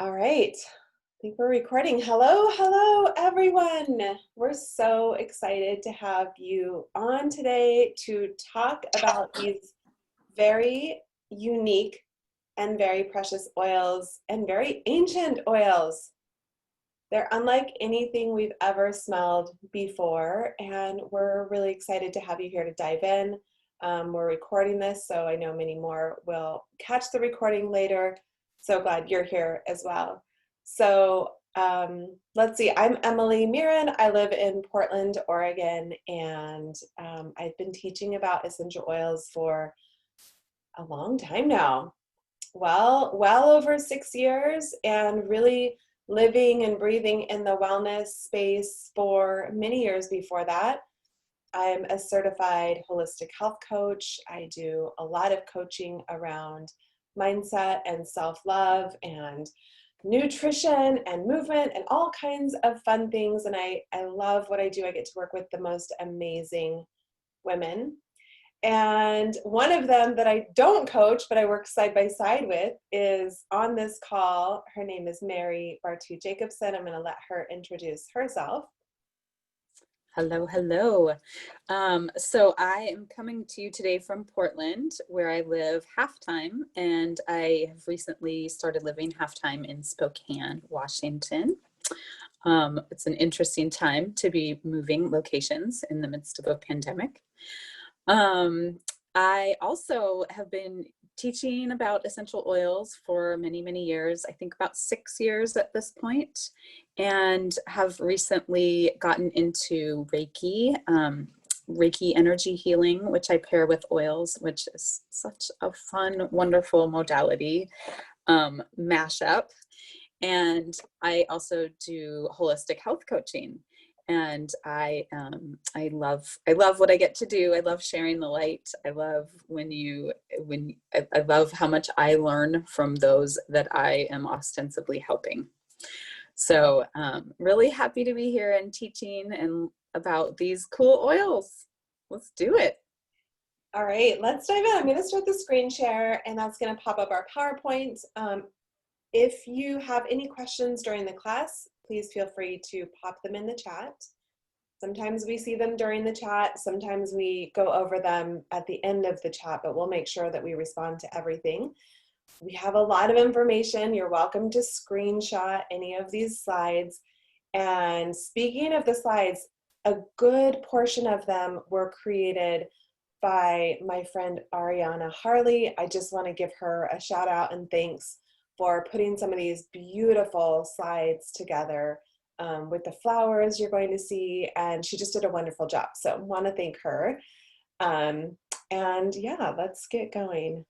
All right. I think we're recording. Hello, everyone. We're so excited to have you on today to talk about these very unique and very precious oils and very ancient oils. They're unlike anything we've ever smelled before, and we're really excited to have you here to dive in. We're recording this, so I know many more will catch the recording later. So glad you're here as well. So let's see, I'm Emily Myrrh. I live in Portland, Oregon, and I've been teaching about essential oils for a long time now. Well over 6 years, and really living and breathing in the wellness space for many years before that. I'm a certified holistic health coach. I do a lot of coaching around mindset and self-love and nutrition and movement and all kinds of fun things. And I love what I do. I get to work with the most amazing women. And one of them that I don't coach, but I work side by side with, is on this call. Her name is Mary Bartu-Jacobson. I'm going to let her introduce herself. Hello. So I am coming to you today from Portland, where I live half-time, and I have recently started living half-time in Spokane, Washington. It's an interesting time to be moving locations in the midst of a pandemic. I also have been teaching about essential oils for many years, I think about 6 years at this point, and have recently gotten into Reiki, Reiki energy healing, which I pair with oils, which is such a fun, wonderful modality mashup. And I also do holistic health coaching. And I love what I get to do. I love sharing the light. I love I love how much I learn from those that I am ostensibly helping. So really happy to be here and teaching and about these cool oils. Let's do it. All right, let's dive in. I'm going to start the screen share, and that's going to pop up our PowerPoint. If you have any questions during the class, please feel free to pop them in the chat. Sometimes we see them during the chat. Sometimes we go over them at the end of the chat, but we'll make sure that we respond to everything. We have a lot of information. You're welcome to screenshot any of these slides. And speaking of the slides, a good portion of them were created by my friend Ariana Harley. I just want to give her a shout out and thanks for putting some of these beautiful slides together with the flowers you're going to see, and she just did a wonderful job. So I want to thank her. And yeah, let's get going.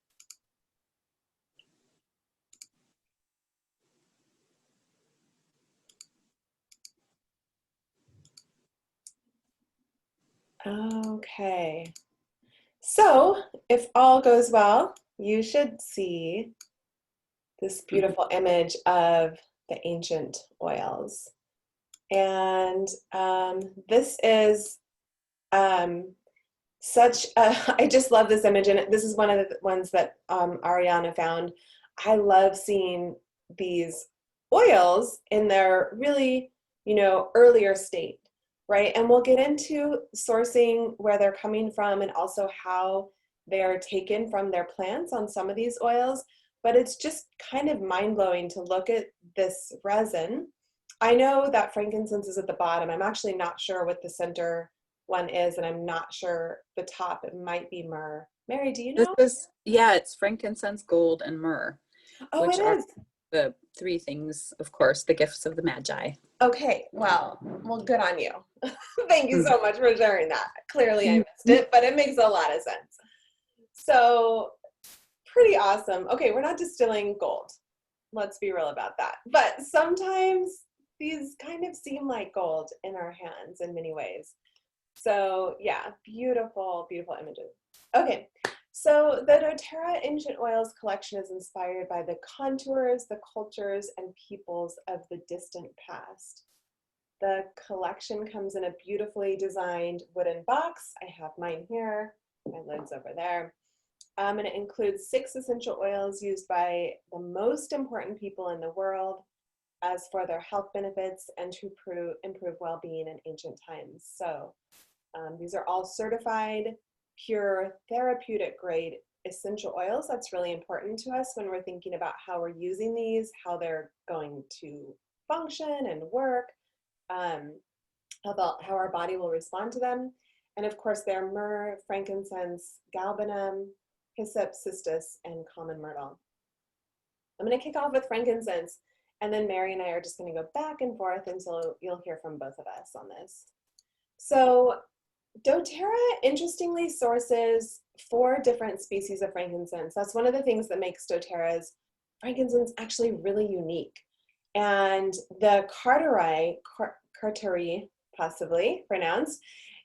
Okay. So if all goes well, you should see this beautiful image of the ancient oils. And this is such a, I just love this image, and this is one of the ones that Ariana found. I love seeing these oils in their really, earlier state, right? And we'll get into sourcing, where they're coming from, and also how they're taken from their plants on some of these oils. But it's just kind of mind-blowing to look at this resin. I know that frankincense is at the bottom. I'm actually not sure what the center one is, and I'm not sure the top. It might be myrrh. Mary, do you know? It's frankincense, gold, and myrrh. Oh, which it are is. the three things, of course, the gifts of the Magi. Okay, well, good on you. Thank you so much for sharing that. Clearly I missed it, but it makes a lot of sense. So pretty awesome. Okay, we're not distilling gold. Let's be real about that. But sometimes these kind of seem like gold in our hands in many ways. So yeah, beautiful, beautiful images. Okay, so the doTERRA Ancient Oils collection is inspired by the contours, the cultures, and peoples of the distant past. The collection comes in a beautifully designed wooden box. I have mine here, my lid's over there. And it includes 6 essential oils used by the most important people in the world as for their health benefits and to improve well-being in ancient times. So these are all certified, pure, therapeutic grade essential oils. That's really important to us when we're thinking about how we're using these, how they're going to function and work, how our body will respond to them. And of course, they're myrrh, frankincense, galbanum, hyssop, cistus, and common myrtle. I'm going to kick off with frankincense, and then Mary and I are just going to go back and forth until you'll hear from both of us on this. So doTERRA interestingly sources 4 different species of frankincense. That's one of the things that makes doTERRA's frankincense actually really unique. And the Carteri, possibly pronounced,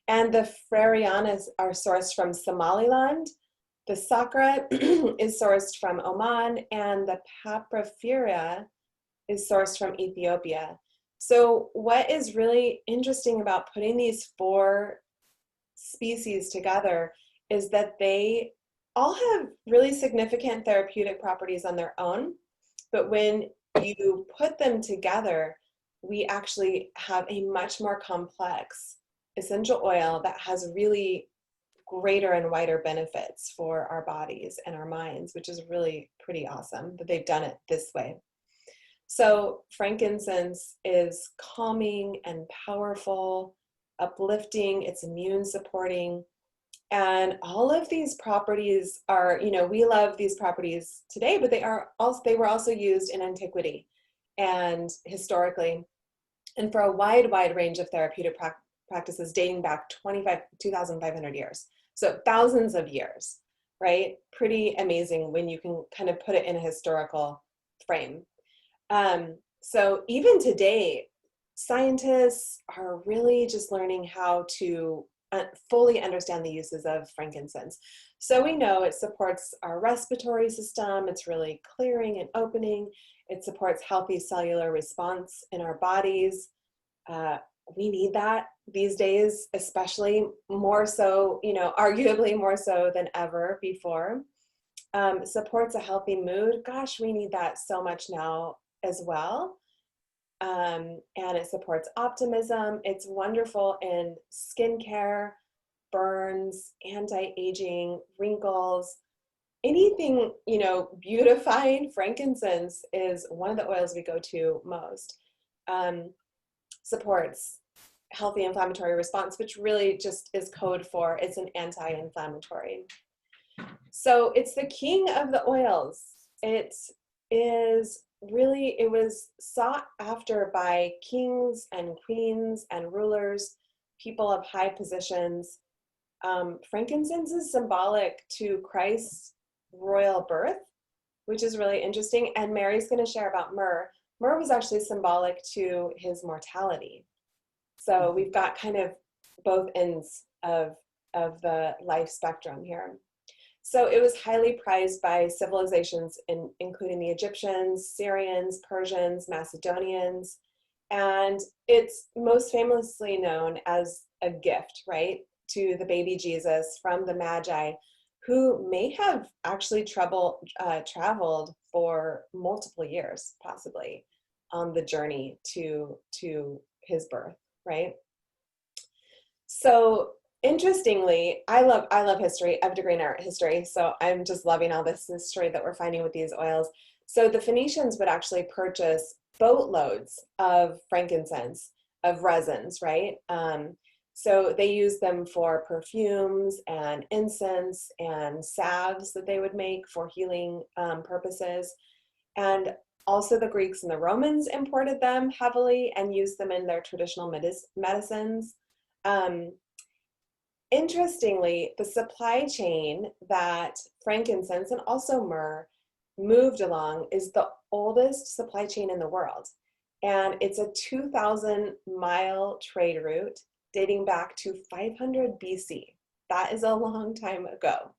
and the Freriana are sourced from Somaliland. The Sakra is sourced from Oman, and the Papyrifera is sourced from Ethiopia. So what is really interesting about putting these 4 species together is that they all have really significant therapeutic properties on their own, but when you put them together, we actually have a much more complex essential oil that has really greater and wider benefits for our bodies and our minds, which is really pretty awesome that they've done it this way. So frankincense is calming and powerful, uplifting, it's immune supporting. And all of these properties are, we love these properties today, but they were also used in antiquity and historically, and for a wide range of therapeutic practices dating back 2,500 years. So thousands of years, right? Pretty amazing when you can kind of put it in a historical frame. So even today, scientists are really just learning how to fully understand the uses of frankincense. So we know it supports our respiratory system, it's really clearing and opening, it supports healthy cellular response in our bodies. We need that these days, especially more so, arguably more so than ever before. Supports a healthy mood. Gosh, we need that so much now as well. And it supports optimism. It's wonderful in skincare, burns, anti-aging, wrinkles, anything, beautifying. Frankincense is one of the oils we go to most. Supports healthy inflammatory response, which really just is code for it's an anti-inflammatory. So it's the king of the oils. It was sought after by kings and queens and rulers, people of high positions. Frankincense is symbolic to Christ's royal birth, which is really interesting. And Mary's going to share about myrrh. Myrrh was actually symbolic to his mortality. So we've got kind of both ends of the life spectrum here. So it was highly prized by civilizations, including the Egyptians, Syrians, Persians, Macedonians, and it's most famously known as a gift, right, to the baby Jesus from the Magi, who may have actually traveled for multiple years, possibly, on the journey to his birth, right? So interestingly, I love history. I have a degree in art history, so I'm just loving all this history that we're finding with these oils. So the Phoenicians would actually purchase boatloads of frankincense, of resins, right? So they used them for perfumes and incense and salves that they would make for healing purposes. And also the Greeks and the Romans imported them heavily and used them in their traditional medicines. Interestingly, the supply chain that frankincense and also myrrh moved along is the oldest supply chain in the world. And it's a 2,000-mile trade route dating back to 500 BC. That is a long time ago.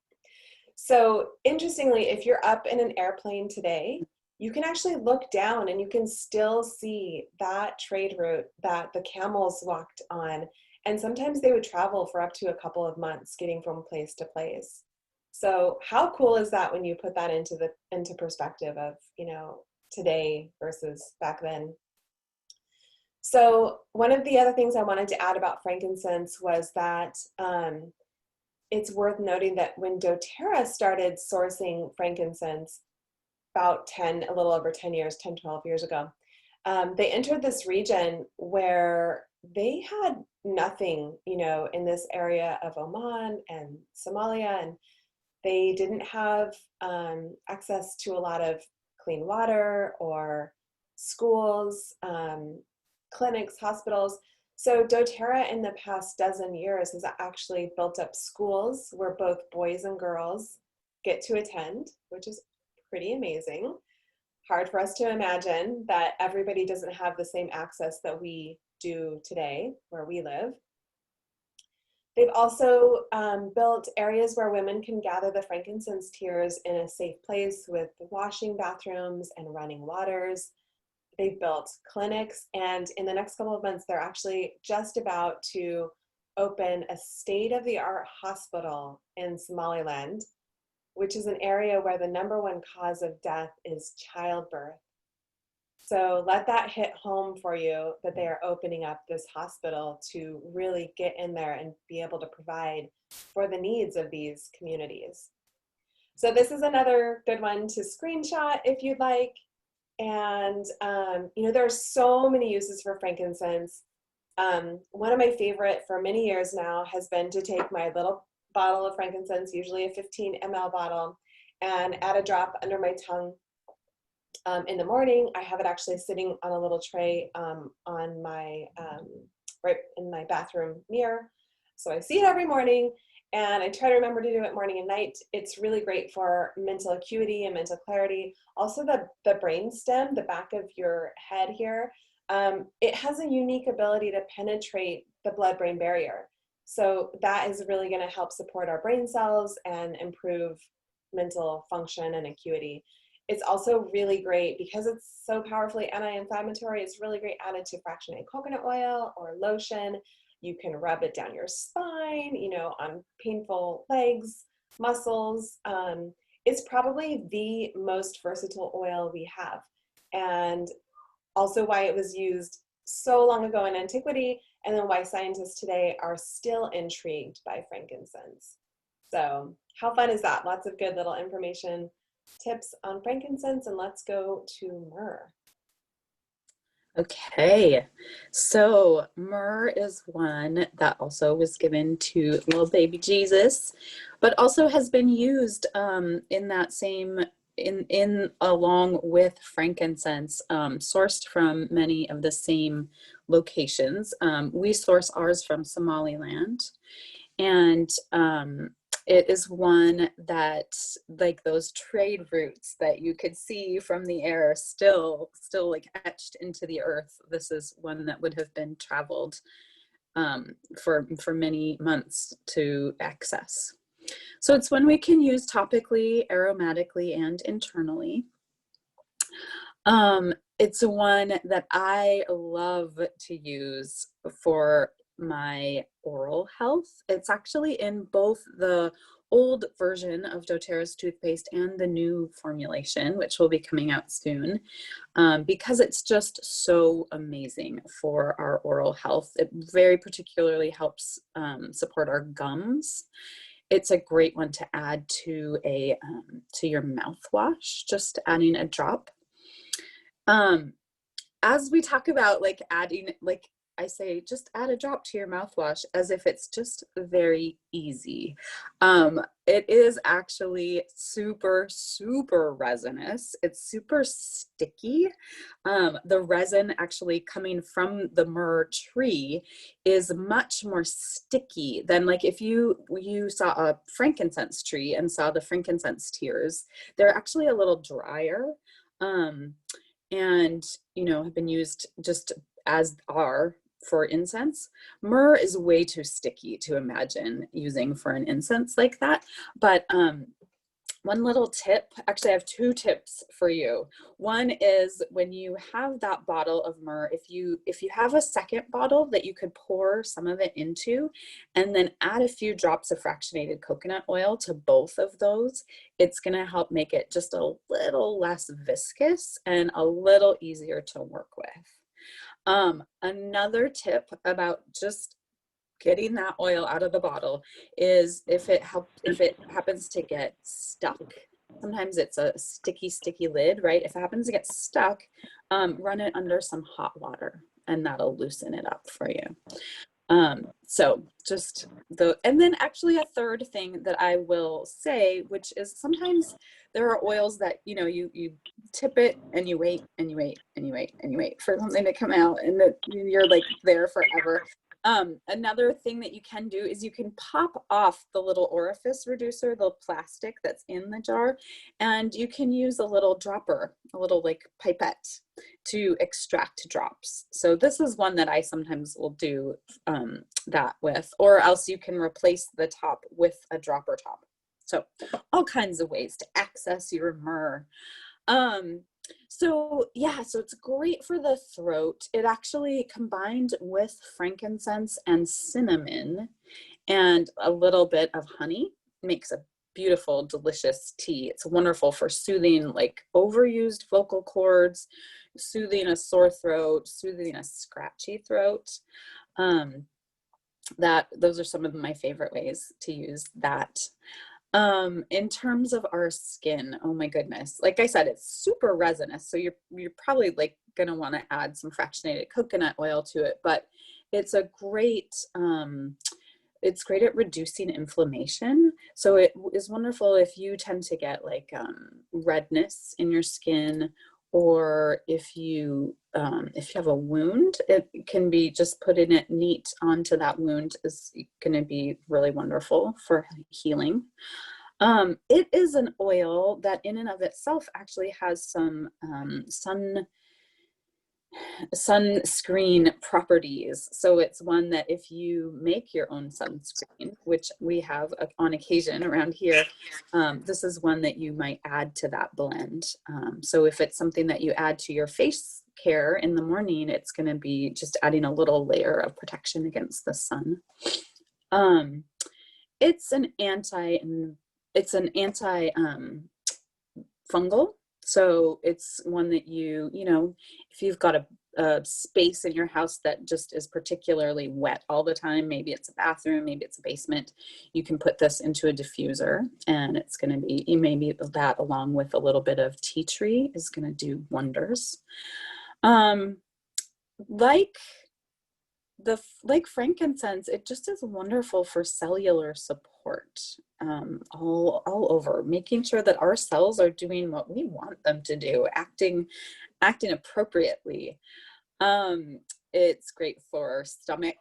So interestingly, if you're up in an airplane today, you can actually look down and you can still see that trade route that the camels walked on. And sometimes they would travel for up to a couple of months getting from place to place. So how cool is that when you put that into perspective of, today versus back then? So one of the other things I wanted to add about frankincense was that it's worth noting that when doTERRA started sourcing frankincense about a little over 10 years, 10, 12 years ago, they entered this region where they had nothing, in this area of Oman and Somalia, and they didn't have access to a lot of clean water or schools, clinics, hospitals. So doTERRA in the past dozen years has actually built up schools where both boys and girls get to attend, which is pretty amazing. Hard for us to imagine that everybody doesn't have the same access that we do today where we live. They've also built areas where women can gather the frankincense tears in a safe place with washing bathrooms and running waters. They've built clinics, and in the next couple of months, they're actually just about to open a state-of-the-art hospital in Somaliland, which is an area where the #1 cause of death is childbirth. So let that hit home for you that they are opening up this hospital to really get in there and be able to provide for the needs of these communities. So this is another good one to screenshot if you'd like. And, there are so many uses for frankincense. One of my favorite for many years now has been to take my little bottle of frankincense, usually a 15 ml bottle, and add a drop under my tongue. In the morning, I have it actually sitting on a little tray on my, right in my bathroom mirror. So I see it every morning, and I try to remember to do it morning and night. It's really great for mental acuity and mental clarity. Also the brain stem, the back of your head here, it has a unique ability to penetrate the blood-brain barrier. So that is really going to help support our brain cells and improve mental function and acuity. It's also really great because it's so powerfully anti-inflammatory. It's really great added to fractionated coconut oil or lotion. You can rub it down your spine, on painful legs, muscles. It's probably the most versatile oil we have, and also why it was used so long ago in antiquity, and then why scientists today are still intrigued by frankincense. So how fun is that? Lots of good little information tips on frankincense, and let's go to myrrh. Okay, so myrrh is one that also was given to little baby Jesus, but also has been used in that same, along with frankincense, sourced from many of the same locations. We source ours from Somaliland, and it is one that, like those trade routes that you could see from the air, still like etched into the earth. This is one that would have been traveled for many months to access. So it's one we can use topically, aromatically, and internally. It's one that I love to use for my oral health. It's actually in both the old version of doTERRA's toothpaste and the new formulation, which will be coming out soon, because it's just so amazing for our oral health. It very particularly helps support our gums. It's a great one to add to your mouthwash, just adding a drop. As we talk about adding, I say, just add a drop to your mouthwash as if it's just very easy. It is actually super, super resinous. It's super sticky. The resin actually coming from the myrrh tree is much more sticky than if you saw a frankincense tree and saw the frankincense tears. They're actually a little drier. And have been used just as are for incense. Myrrh is way too sticky to imagine using for an incense like that, but one little tip, actually I have two tips for you. One is when you have that bottle of myrrh, if you have a second bottle that you could pour some of it into and then add a few drops of fractionated coconut oil to both of those, it's going to help make it just a little less viscous and a little easier to work with. Another tip about just getting that oil out of the bottle is if it happens to get stuck, sometimes it's a sticky lid, right? If it happens to get stuck, run it under some hot water and that'll loosen it up for you. So just and then actually a third thing that I will say, which is sometimes there are oils that, you tip it and you wait and you wait and you wait and you wait for something to come out and that you're like there forever. Another thing that you can do is you can pop off the little orifice reducer, the plastic that's in the jar, and you can use a little dropper, a little like pipette to extract drops. So this is one that I sometimes will do that with, or else you can replace the top with a dropper top. So all kinds of ways to access your myrrh. So it's great for the throat. It actually combined with frankincense and cinnamon and a little bit of honey makes a beautiful, delicious tea. It's wonderful for soothing like overused vocal cords, soothing a sore throat, soothing a scratchy throat. Those are some of my favorite ways to use that. In terms of our skin, oh my goodness, like I said, it's super resinous, so you're probably like gonna want to add some fractionated coconut oil to it, but it's a great it's great at reducing inflammation. So it is wonderful if you tend to get like redness in your skin, or if you have a wound, it can be just putting it neat onto that wound is going to be really wonderful for healing. It is an oil that in and of itself actually has some sunscreen properties. So it's one that if you make your own sunscreen, which we have on occasion around here, this is one that you might add to that blend. So if it's something that you add to your face care in the morning, it's going to be just adding a little layer of protection against the sun. It's an anti fungal. So it's one that if you've got a space in your house that just is particularly wet all the time, maybe it's a bathroom, maybe it's a basement, you can put this into a diffuser and it's going to be, maybe that along with a little bit of tea tree is going to do wonders. Like frankincense, it just is wonderful for cellular support, all over, making sure that our cells are doing what we want them to do, acting appropriately. It's great for stomach,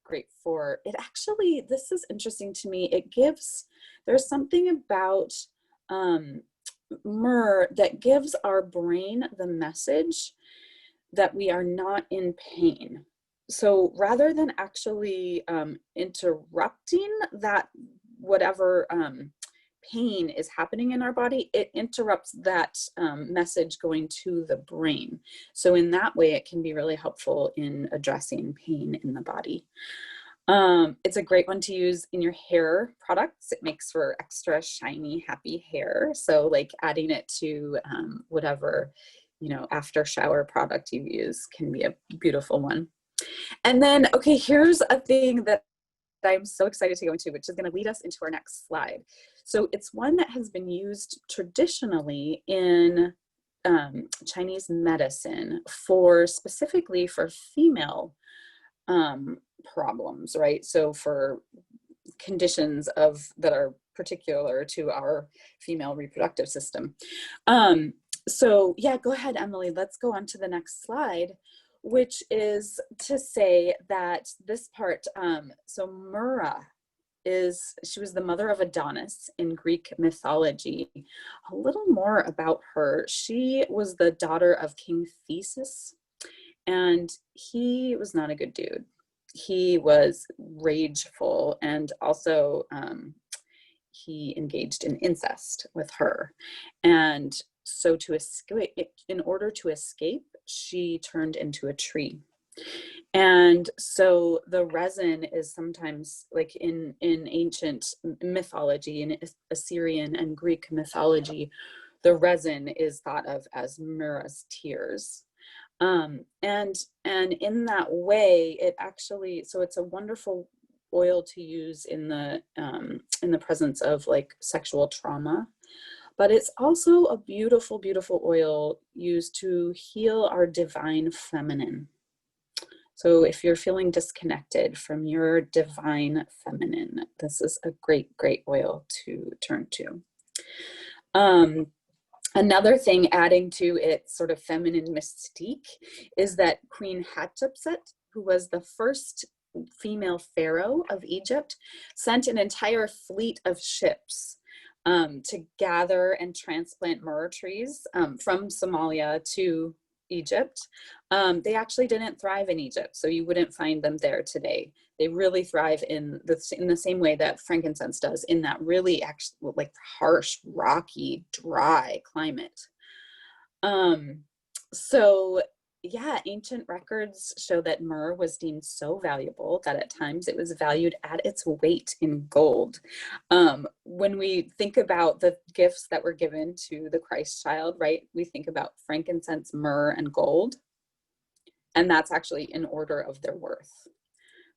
great for it. Actually, this is interesting to me. There's something about myrrh that gives our brain the message that we are not in pain. So rather than actually interrupting that whatever pain is happening in our body, it interrupts that message going to the brain. So in that way, it can be really helpful in addressing pain in the body. It's a great one to use in your hair products. It makes for extra shiny, happy hair. So like adding it to whatever, after shower product you use can be a beautiful one. And then, okay, here's a thing that I'm so excited to go into, which is going to lead us into our next slide. So it's one that has been used traditionally in Chinese medicine specifically for female problems, right? So for conditions that are particular to our female reproductive system. So yeah, go ahead, Emily. Let's go on to the next slide, which is to say that this part, so Myrrh she was the mother of Adonis in Greek mythology. A little more about her. She was the daughter of King Theseus, and he was not a good dude. He was rageful and also he engaged in incest with her. And so to escape, in order to escape, she turned into a tree. And so the resin is sometimes, like in ancient mythology, in Assyrian and Greek mythology, the resin is thought of as Myrrh's tears. And in that way, it actually, so it's a wonderful oil to use in the presence of like sexual trauma, but it's also a beautiful, beautiful oil used to heal our divine feminine. So if you're feeling disconnected from your divine feminine, this is a great, great oil to turn to. Another thing adding to its sort of feminine mystique is that Queen Hatshepsut, who was the first female pharaoh of Egypt, sent an entire fleet of ships to gather and transplant myrrh trees from Somalia to Egypt. They actually didn't thrive in Egypt, so you wouldn't find them there today. They really thrive in the same way that frankincense does, in that really like harsh, rocky, dry climate. So yeah, ancient records show that myrrh was deemed so valuable that at times it was valued at its weight in gold. When we think about the gifts that were given to the Christ child, right, we think about frankincense, myrrh, and gold, and that's actually in order of their worth.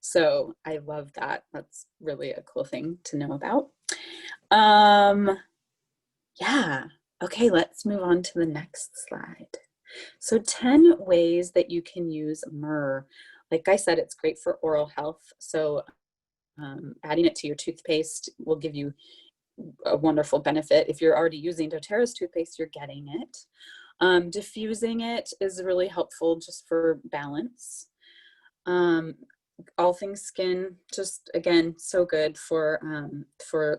So I love that. That's really a cool thing to know about. Yeah, okay, let's move on to the next slide. So 10 ways that you can use myrrh. Like I said, it's great for oral health. So adding it to your toothpaste will give you a wonderful benefit. If you're already using doTERRA's toothpaste, you're getting it. Diffusing it is really helpful just for balance. All things skin, just again, so good for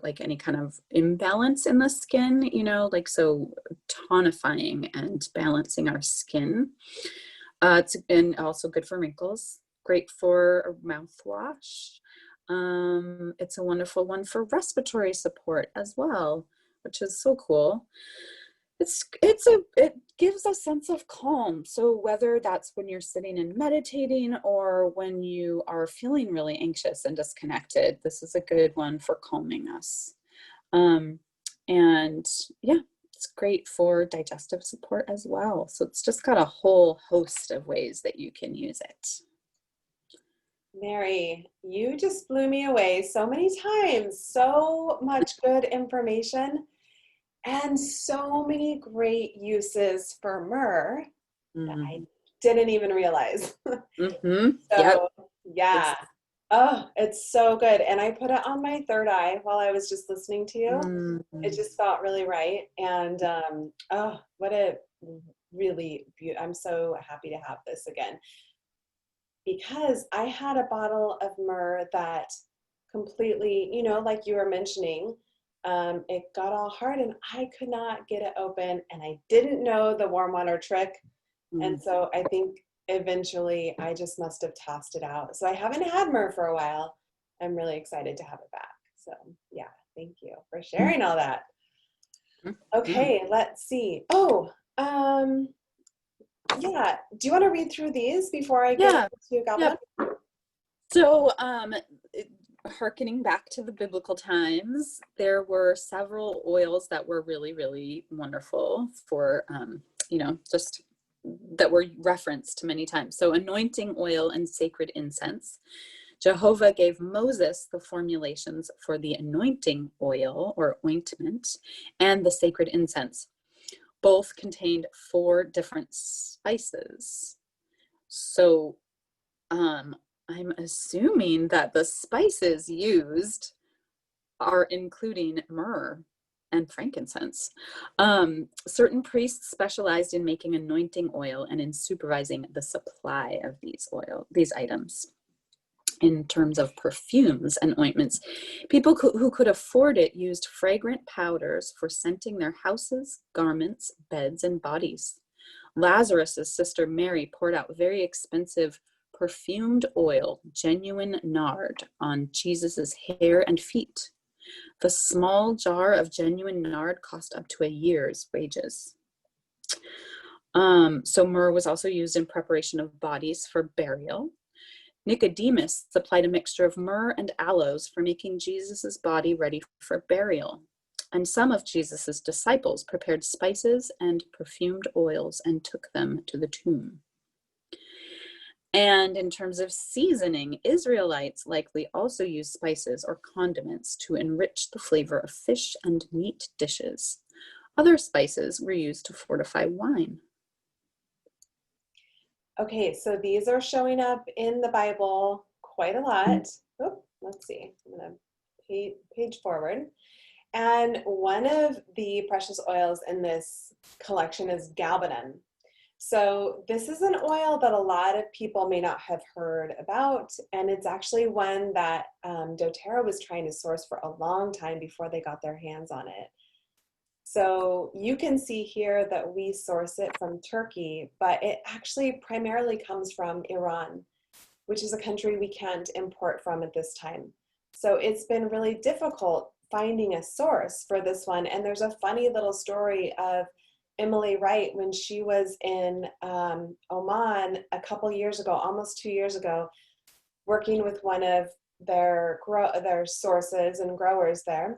like any kind of imbalance in the skin, you know, like so tonifying and balancing our skin. And also good for wrinkles, great for a mouthwash. It's a wonderful one for respiratory support as well, which is so cool. It gives a sense of calm. So whether that's when you're sitting and meditating or when you are feeling really anxious and disconnected, this is a good one for calming us. And yeah, it's great for digestive support as well. So it's just got a whole host of ways that you can use it. Mary, you just blew me away so many times. So much good information. And so many great uses for myrrh that I didn't even realize. Mm-hmm. So, yep. yeah. Oh, it's so good. And I put it on my third eye while I was just listening to you. Mm-hmm. It just felt really right. And oh, what a really beautiful, I'm so happy to have this again. Because I had a bottle of myrrh that completely, you know, like you were mentioning, it got all hard and I could not get it open, and I didn't know the warm water trick. And so I think eventually I just must have tossed it out. So I haven't had myrrh for a while. I'm really excited to have it back. So yeah, thank you for sharing all that. Okay, let's see. Oh, yeah. Do you want to read through these before I get into Galbanum? Yep. So hearkening back to the biblical times, there were several oils that were really, really wonderful for, you know, just that were referenced many times. So anointing oil and sacred incense. Jehovah gave Moses the formulations for the anointing oil or ointment and the sacred incense. Both contained 4 different spices. So I'm assuming that the spices used are including myrrh and frankincense. Certain priests specialized in making anointing oil and in supervising the supply of these items. In terms of perfumes and ointments, people who could afford it used fragrant powders for scenting their houses, garments, beds, and bodies. Lazarus's sister Mary poured out very expensive perfumed oil, genuine nard, on Jesus's hair and feet. The small jar of genuine nard cost up to a year's wages. So myrrh was also used in preparation of bodies for burial. Nicodemus supplied a mixture of myrrh and aloes for making Jesus's body ready for burial. And some of Jesus's disciples prepared spices and perfumed oils and took them to the tomb. And in terms of seasoning, Israelites likely also used spices or condiments to enrich the flavor of fish and meat dishes. Other spices were used to fortify wine. Okay, so these are showing up in the Bible quite a lot. Oh, let's see. I'm going to page forward. And one of the precious oils in this collection is galbanum. So this is an oil that a lot of people may not have heard about, and it's actually one that doTERRA was trying to source for a long time before they got their hands on it. So you can see here that we source it from Turkey, but it actually primarily comes from Iran, which is a country we can't import from at this time. So it's been really difficult finding a source for this one. And there's a funny little story of Emily Wright when she was in Oman a couple years ago, almost 2 years ago, working with one of their sources and growers there.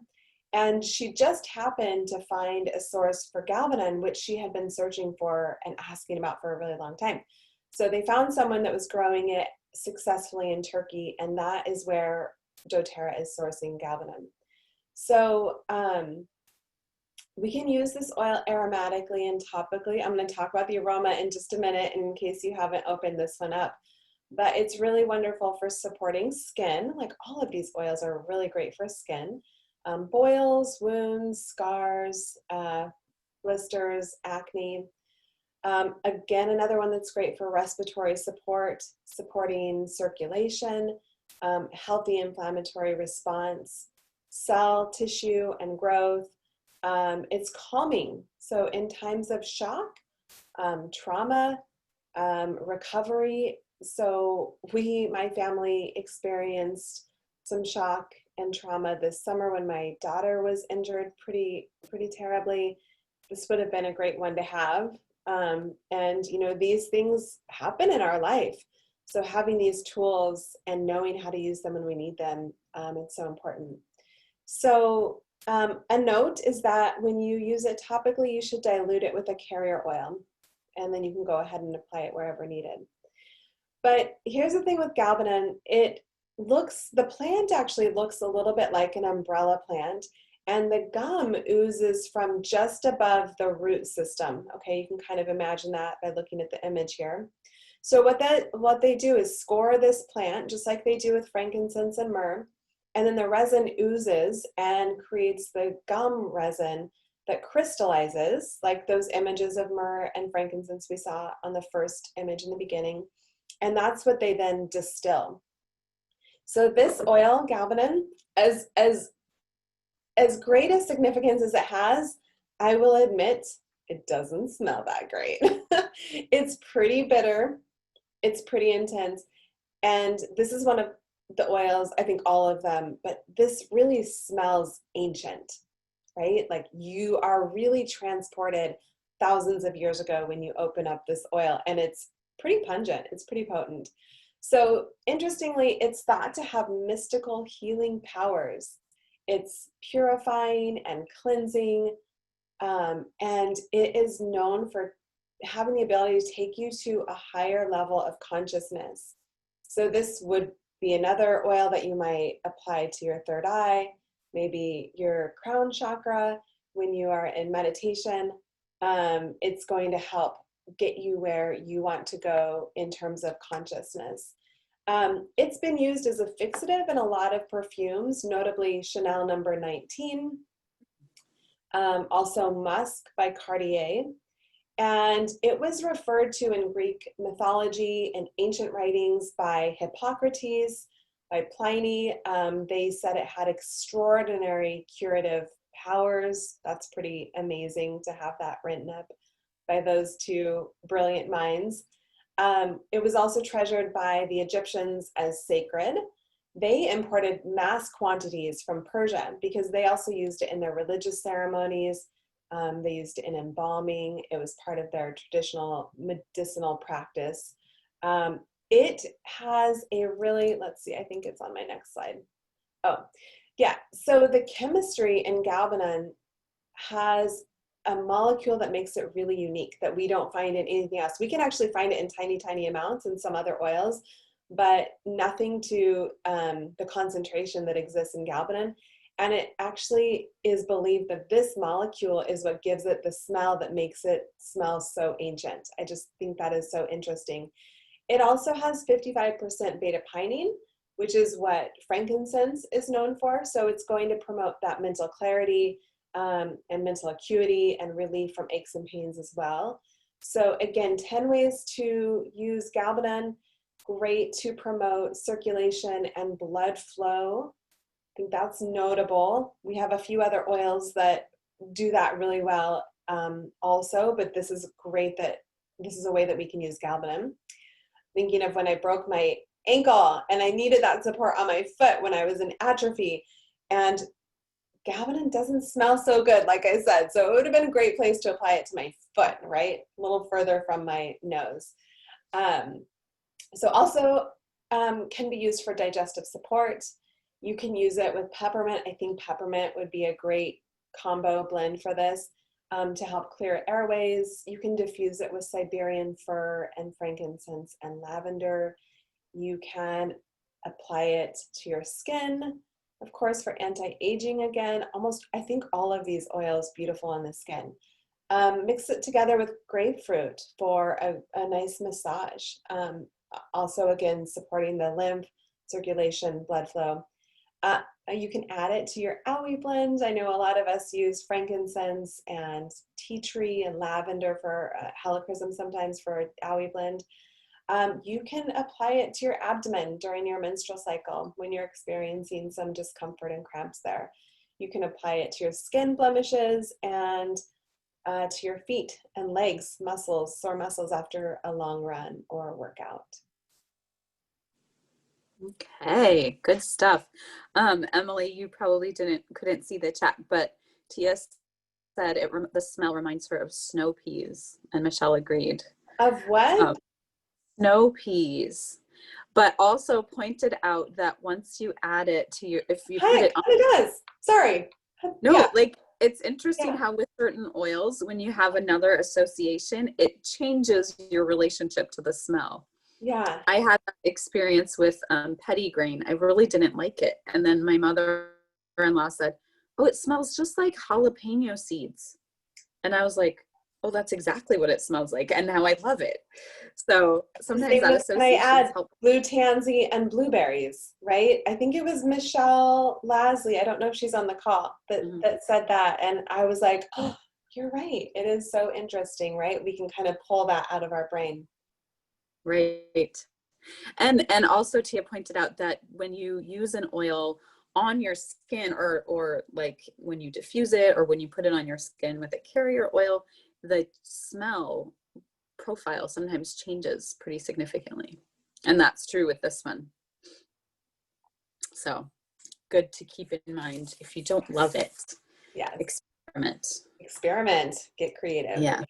And she just happened to find a source for galbanum, which she had been searching for and asking about for a really long time. So they found someone that was growing it successfully in Turkey, and that is where doTERRA is sourcing galbanum. So we can use this oil aromatically and topically. I'm going to talk about the aroma in just a minute in case you haven't opened this one up. But it's really wonderful for supporting skin. Like all of these oils are really great for skin. Boils, wounds, scars, blisters, acne. Again, another one that's great for respiratory support, supporting circulation, healthy inflammatory response, cell, tissue, and growth. It's calming. So in times of shock, trauma, recovery. So my family experienced some shock and trauma this summer when my daughter was injured pretty terribly. This would have been a great one to have. And you know, these things happen in our life. So having these tools and knowing how to use them when we need them, it's so important. So a note is that when you use it topically, you should dilute it with a carrier oil, and then you can go ahead and apply it wherever needed. But here's the thing with galbanum, the plant actually looks a little bit like an umbrella plant, and the gum oozes from just above the root system. Okay, you can kind of imagine that by looking at the image here. So what they do is score this plant, just like they do with frankincense and myrrh, and then the resin oozes and creates the gum resin that crystallizes, like those images of myrrh and frankincense we saw on the first image in the beginning, and that's what they then distill. So this oil, galbanum, as great a significance as it has, I will admit it doesn't smell that great. It's pretty bitter, it's pretty intense, and this is one of the oils, I think all of them, but this really smells ancient, right? Like you are really transported thousands of years ago when you open up this oil, and it's pretty pungent, it's pretty potent. So interestingly, it's thought to have mystical healing powers. It's purifying and cleansing, and it is known for having the ability to take you to a higher level of consciousness. So this would be another oil that you might apply to your third eye, maybe your crown chakra when you are in meditation. It's going to help get you where you want to go in terms of consciousness. It's been used as a fixative in a lot of perfumes, notably Chanel No. 19, also Musk by Cartier. And it was referred to in Greek mythology and ancient writings by Hippocrates, by Pliny. They said it had extraordinary curative powers. That's pretty amazing to have that written up by those two brilliant minds. It was also treasured by the Egyptians as sacred. they imported mass quantities from Persia because they also used it in their religious ceremonies. They used it in embalming. It was part of their traditional medicinal practice. It has a really, let's see, I think it's on my next slide. Oh, yeah. So the chemistry in galbanum has a molecule that makes it really unique that we don't find in anything else. We can actually find it in tiny, tiny amounts in some other oils, but nothing to the concentration that exists in galbanum. And it actually is believed that this molecule is what gives it the smell that makes it smell so ancient. I just think that is so interesting. It also has 55% beta pinene, which is what frankincense is known for. So it's going to promote that mental clarity and mental acuity and relief from aches and pains as well. So again, 10 ways to use galbanum, great to promote circulation and blood flow. I think that's notable. We have a few other oils that do that really well also, but this is great that this is a way that we can use galbanum. Thinking of when I broke my ankle and I needed that support on my foot when I was in atrophy, and galbanum doesn't smell so good, like I said, so it would have been a great place to apply it to my foot, right? A little further from my nose. So also can be used for digestive support. You can use it with peppermint. I think peppermint would be a great combo blend for this to help clear airways. You can diffuse it with Siberian fir and frankincense and lavender. You can apply it to your skin, of course, for anti-aging again. Almost, I think all of these oils beautiful on the skin. Mix it together with grapefruit for a nice massage. Also, again, supporting the lymph, circulation, blood flow. You can add it to your owie blend. I know a lot of us use frankincense and tea tree and lavender for helichrysum sometimes for owie blend. You can apply it to your abdomen during your menstrual cycle when you're experiencing some discomfort and cramps there. You can apply it to your skin blemishes and to your feet and legs, muscles, sore muscles after a long run or workout. Okay, good stuff. Emily, you probably couldn't see the chat, but Tia said the smell reminds her of snow peas, and Michelle agreed. Of what? Snow peas, but also pointed out that once you add it to your, if you put it on, it does. Sorry. No, yeah. like it's interesting how with certain oils, when you have another association, it changes your relationship to the smell. Yeah. I had that experience with pettigrain. I really didn't like it. And then my mother-in-law said, oh, it smells just like jalapeno seeds. And I was like, oh, that's exactly what it smells like. And now I love it. So sometimes that association helps. Blue tansy and blueberries, right? I think it was Michelle Lasley. I don't know if she's on the call that said that. And I was like, oh, you're right. It is so interesting, right? We can kind of pull that out of our brain. Right. And also Tia pointed out that when you use an oil on your skin or like when you diffuse it or when you put it on your skin with a carrier oil, the smell profile sometimes changes pretty significantly. And that's true with this one. So good to keep in mind. If you don't love it, yeah, experiment, get creative. Yeah.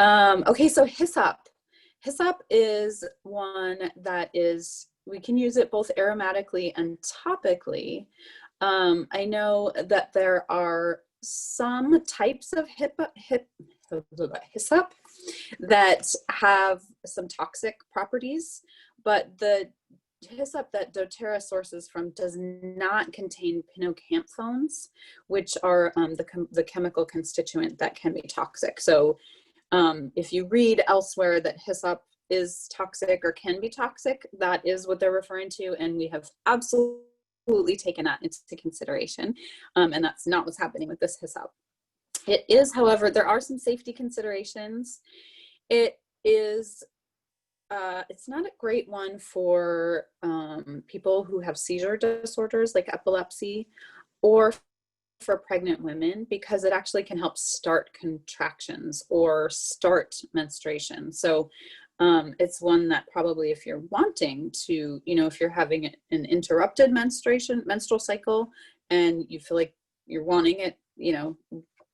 Okay, so hyssop. Hyssop is one that we can use it both aromatically and topically. I know that there are some types of hyssop that have some toxic properties, but the hyssop that doTERRA sources from does not contain pinocamphones, which are the chemical constituent that can be toxic. So if you read elsewhere that hyssop is toxic or can be toxic, that is what they're referring to, and we have absolutely taken that into consideration, and that's not what's happening with this hyssop. It is, however, there are some safety considerations. It is it's not a great one for people who have seizure disorders like epilepsy or for pregnant women, because it actually can help start contractions or start menstruation. So It's one that probably if you're wanting to, if you're having an interrupted menstrual cycle, and you feel like you're wanting it,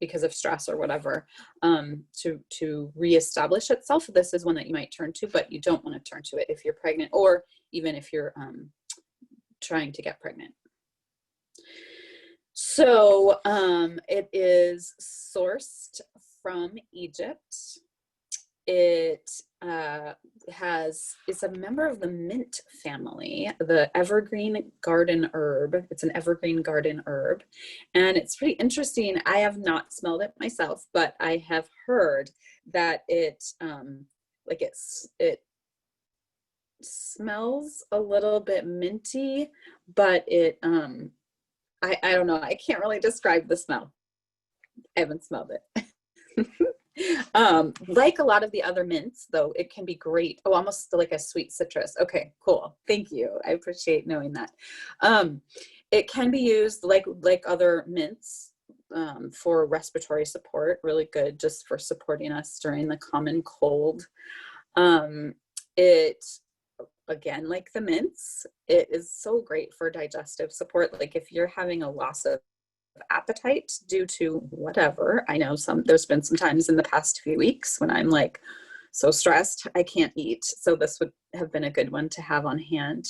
because of stress or whatever, to reestablish itself, this is one that you might turn to, but you don't want to turn to it if you're pregnant, or even if you're trying to get pregnant. So it is sourced from Egypt. It's a member of the mint family, the evergreen garden herb. It's an evergreen garden herb, and it's pretty interesting. I have not smelled it myself, but I have heard that it smells a little bit minty, but I don't know. I can't really describe the smell. I haven't smelled it. Like a lot of the other mints, though, it can be great. Oh, almost like a sweet citrus. Okay, cool. Thank you. I appreciate knowing that. It can be used like other mints for respiratory support. Really good just for supporting us during the common cold. It, again, like the mints, it is so great for digestive support. Like if you're having a loss of appetite due to whatever, I know there's been some times in the past few weeks when I'm like so stressed I can't eat, so this would have been a good one to have on hand.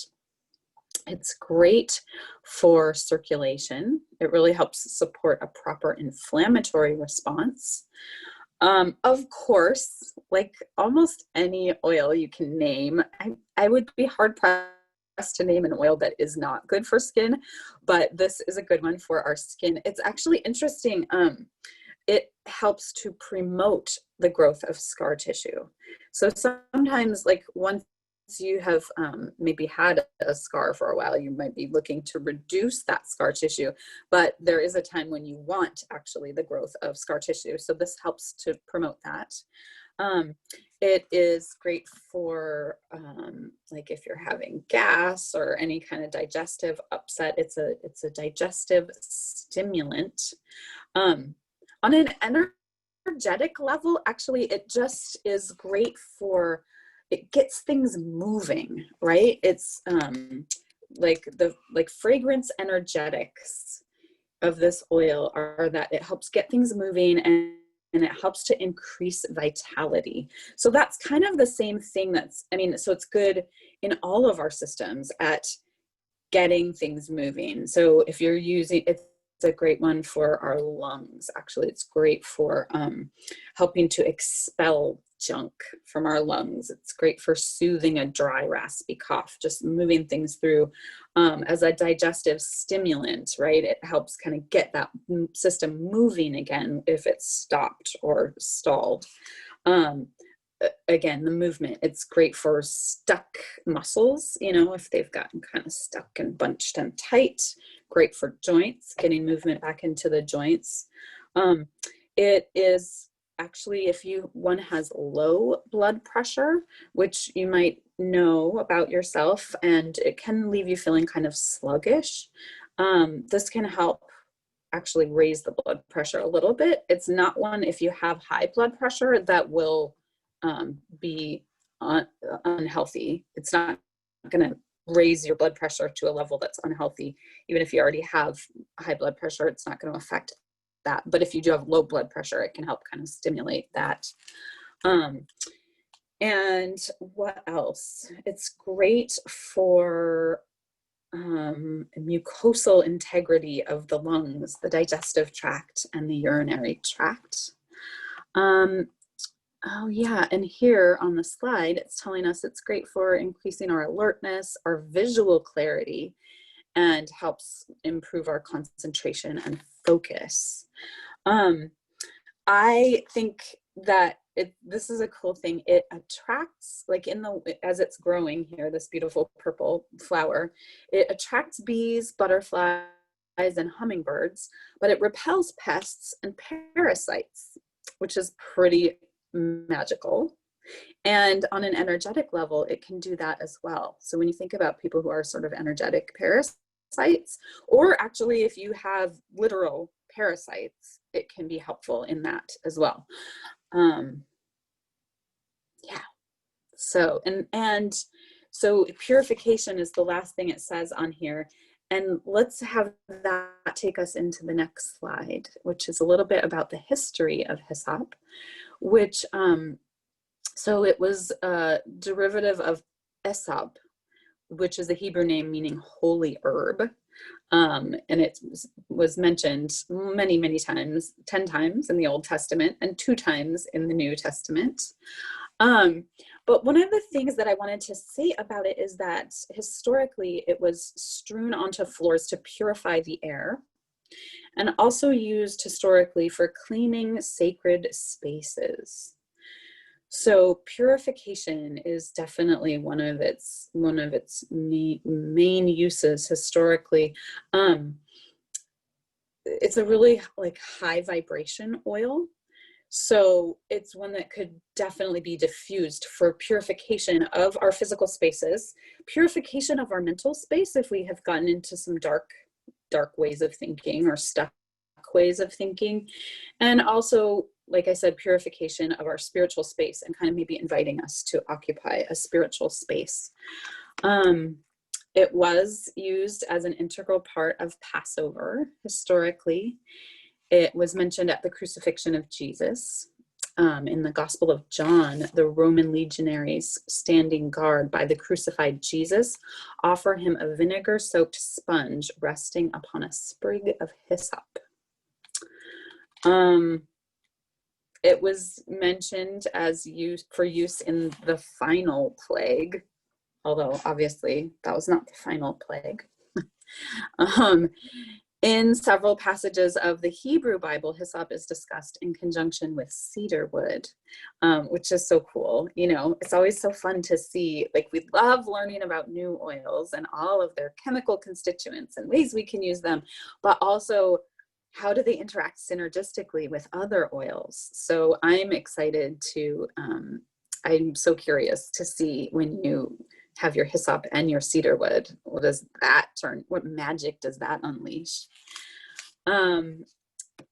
It's great for circulation. It really helps support a proper inflammatory response. Of course, like almost any oil you can name, I would be hard pressed to name an oil that is not good for skin, but this is a good one for our skin. It's actually interesting. It helps to promote the growth of scar tissue. So sometimes, like once you have maybe had a scar for a while, you might be looking to reduce that scar tissue, but there is a time when you want actually the growth of scar tissue. So this helps to promote that. It is great for like if you're having gas or any kind of digestive upset. It's a digestive stimulant. On an energetic level, actually, it just is great for, it gets things moving, right? It's like fragrance energetics of this oil are that it helps get things moving, and it helps to increase vitality. So that's kind of the same thing so it's good in all of our systems at getting things moving. So if you're using, it's a great one for our lungs. Actually, it's great for helping to expel junk from our lungs. It's great for soothing a dry, raspy cough, just moving things through as a digestive stimulant, right? It helps kind of get that system moving again if it's stopped or stalled. Again, the movement, it's great for stuck muscles, if they've gotten kind of stuck and bunched and tight. Great for joints, getting movement back into the joints. It is actually, if one has low blood pressure, which you might know about yourself, and it can leave you feeling kind of sluggish, this can help actually raise the blood pressure a little bit. It's not one, if you have high blood pressure, that will be unhealthy. It's not going to raise your blood pressure to a level that's unhealthy. Even if you already have high blood pressure, it's not going to affect that. But if you do have low blood pressure, it can help kind of stimulate that. And what else? It's great for mucosal integrity of the lungs, the digestive tract, and the urinary tract. Oh yeah, and here on the slide, it's telling us it's great for increasing our alertness, our visual clarity, and helps improve our concentration and focus. I think that this is a cool thing. It attracts, like as it's growing here, this beautiful purple flower, it attracts bees, butterflies, and hummingbirds, but it repels pests and parasites, which is pretty magical. And on an energetic level, it can do that as well. So when you think about people who are sort of energetic parasites, or actually if you have literal parasites, it can be helpful in that as well. Yeah. So purification is the last thing it says on here. And let's have that take us into the next slide, which is a little bit about the history of hyssop, which, so it was a derivative of Hyssop, which is a Hebrew name meaning holy herb. And it was mentioned many, many times, 10 times in the Old Testament and 2 times in the New Testament. But one of the things that I wanted to say about it is that historically it was strewn onto floors to purify the air, and also used historically for cleaning sacred spaces. So purification is definitely one of its main uses historically. It's a really like high vibration oil. So it's one that could definitely be diffused for purification of our physical spaces, purification of our mental space if we have gotten into some dark ways of thinking or stuck ways of thinking, and also, like I said, purification of our spiritual space and kind of maybe inviting us to occupy a spiritual space. It was used as an integral part of Passover historically. It was mentioned at the crucifixion of Jesus. In the Gospel of John, the Roman legionaries standing guard by the crucified Jesus offer him a vinegar-soaked sponge resting upon a sprig of hyssop. It was mentioned as for use in the final plague, although obviously that was not the final plague. In several passages of the Hebrew Bible, hyssop is discussed in conjunction with cedar wood, which is so cool. You know, it's always so fun to see, like we love learning about new oils and all of their chemical constituents and ways we can use them, but also how do they interact synergistically with other oils? So I'm excited to, I'm so curious to see when you have your hyssop and your cedar wood, what does that turn, what magic does that unleash?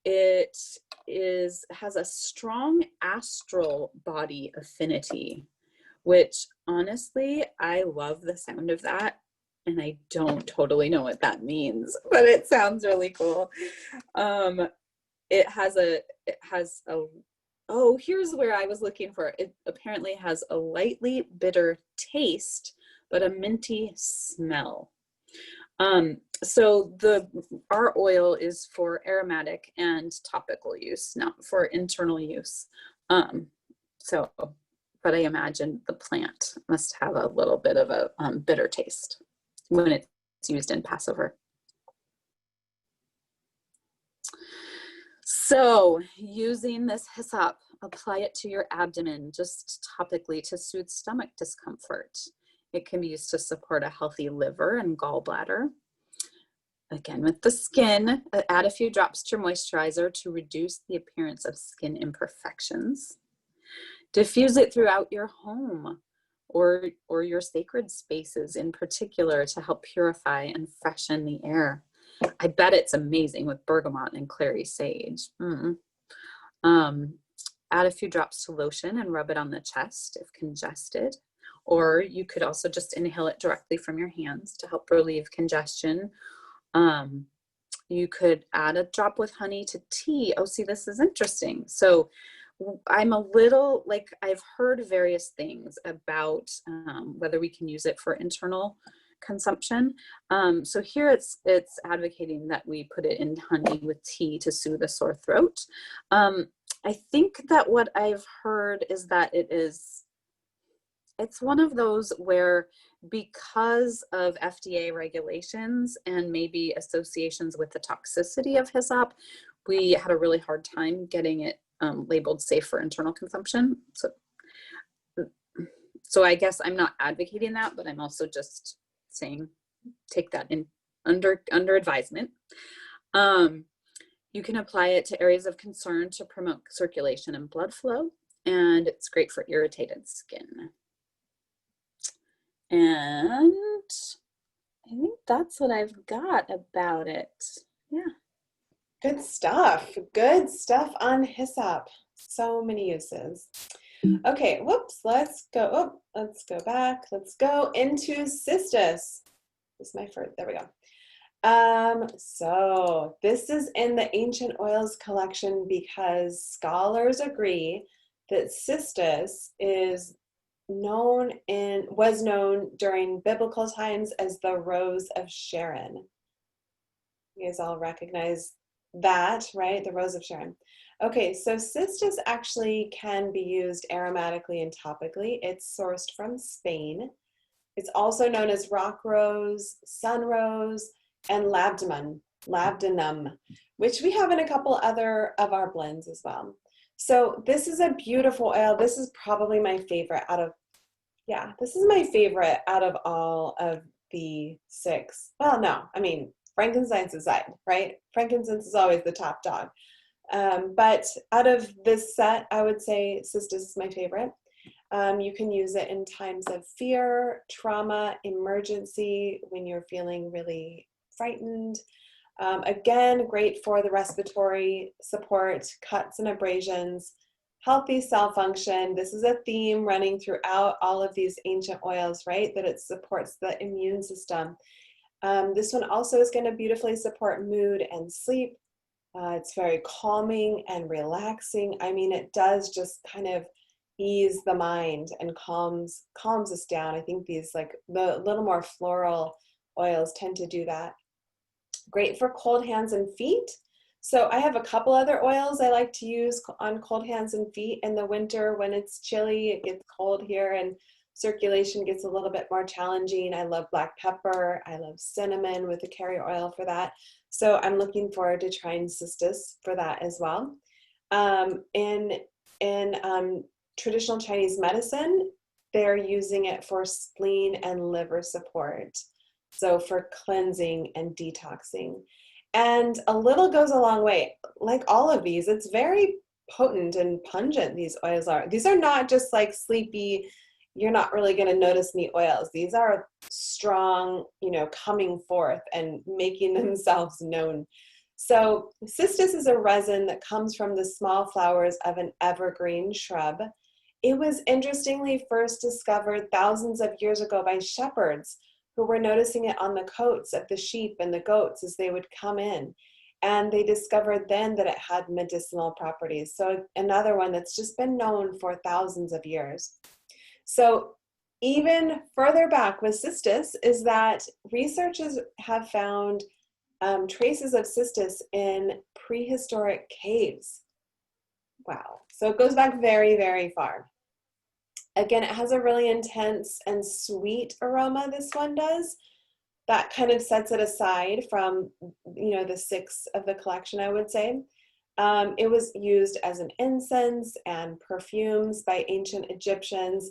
It has a strong astral body affinity, which honestly, I love the sound of that. And I don't totally know what that means, but it sounds really cool. It has a, oh, here's where I was looking for. It apparently has a lightly bitter taste, but a minty smell. So our oil is for aromatic and topical use, not for internal use. But I imagine the plant must have a little bit of a bitter taste when it's used in Passover. So using this hyssop, apply it to your abdomen just topically to soothe stomach discomfort. It can be used to support a healthy liver and gallbladder. Again, with the skin, add a few drops to your moisturizer to reduce the appearance of skin imperfections. Diffuse it throughout your home or your sacred spaces in particular to help purify and freshen the air. I bet it's amazing with bergamot and clary sage. Add a few drops to lotion and rub it on the chest if congested. Or you could also just inhale it directly from your hands to help relieve congestion. You could add a drop with honey to tea. Oh, see, this is interesting. So I'm a little, like, I've heard various things about whether we can use it for internal consumption. So here it's advocating that we put it in honey with tea to soothe a sore throat. I think that what I've heard is that it's one of those where, because of FDA regulations and maybe associations with the toxicity of hyssop, we had a really hard time getting it labeled safe for internal consumption. So I guess I'm not advocating that, but I'm also just saying take that in under advisement. You can apply it to areas of concern to promote circulation and blood flow, and it's great for irritated skin. And I think that's what I've got about it. Yeah. Good stuff. Good stuff on hyssop. So many uses. Okay, whoops, let's go. Oh, let's go back. Let's go into Cistus. This is my first, there we go. So this is in the ancient oils collection because scholars agree that cistus was known during biblical times as the Rose of Sharon. You guys all recognize that, right? The Rose of Sharon. Okay, so cistus actually can be used aromatically and topically. It's sourced from Spain. It's also known as rock rose, sun rose, and labdanum, which we have in a couple other of our blends as well. So this is a beautiful oil. This is probably my favorite this is my favorite out of all of the 6. Well, no, I mean, frankincense aside, right? Frankincense is always the top dog. But out of this set, I would say cistus is my favorite. You can use it in times of fear, trauma, emergency, when you're feeling really frightened. Again, great for the respiratory support, cuts and abrasions, healthy cell function. This is a theme running throughout all of these ancient oils, right? That it supports the immune system. This one also is going to beautifully support mood and sleep. It's very calming and relaxing. I mean, it does just kind of ease the mind and calms us down. I think these, like the little more floral oils, tend to do that. Great for cold hands and feet. So I have a couple other oils I like to use on cold hands and feet in the winter when it's chilly, it gets cold here and circulation gets a little bit more challenging. I love black pepper. I love cinnamon with the carrier oil for that. So I'm looking forward to trying cistus for that as well. In traditional Chinese medicine, they're using it for spleen and liver support. So for cleansing and detoxing. And a little goes a long way. Like all of these, it's very potent and pungent, these oils are. These are not just like sleepy, you're not really going to notice me oils. These are strong, coming forth and making themselves known. So cistus is a resin that comes from the small flowers of an evergreen shrub. It was interestingly first discovered thousands of years ago by shepherds who were noticing it on the coats of the sheep and the goats as they would come in. And they discovered then that it had medicinal properties. So another one that's just been known for thousands of years. So even further back with cistus is that researchers have found traces of cistus in prehistoric caves. Wow. So it goes back very, very far. Again, it has a really intense and sweet aroma, this one does. That kind of sets it aside from, the 6 of the collection, I would say. It was used as an incense and perfumes by ancient Egyptians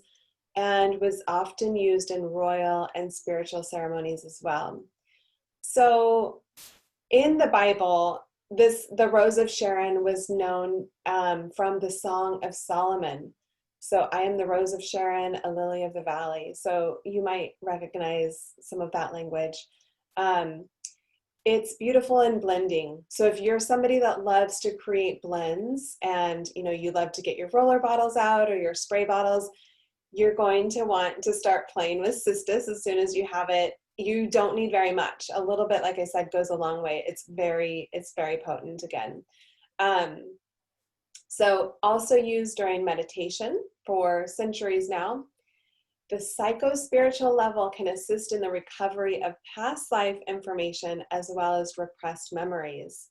and was often used in royal and spiritual ceremonies as well. So in the Bible, the Rose of Sharon was known from the Song of Solomon. So I am the Rose of Sharon, a lily of the valley. So you might recognize some of that language. It's beautiful in blending. So if you're somebody that loves to create blends and you love to get your roller bottles out or your spray bottles, you're going to want to start playing with cistus as soon as you have it. You don't need very much. A little bit, like I said, goes a long way. It's very potent again. So also used during meditation for centuries now. The psycho-spiritual level can assist in the recovery of past life information as well as repressed memories.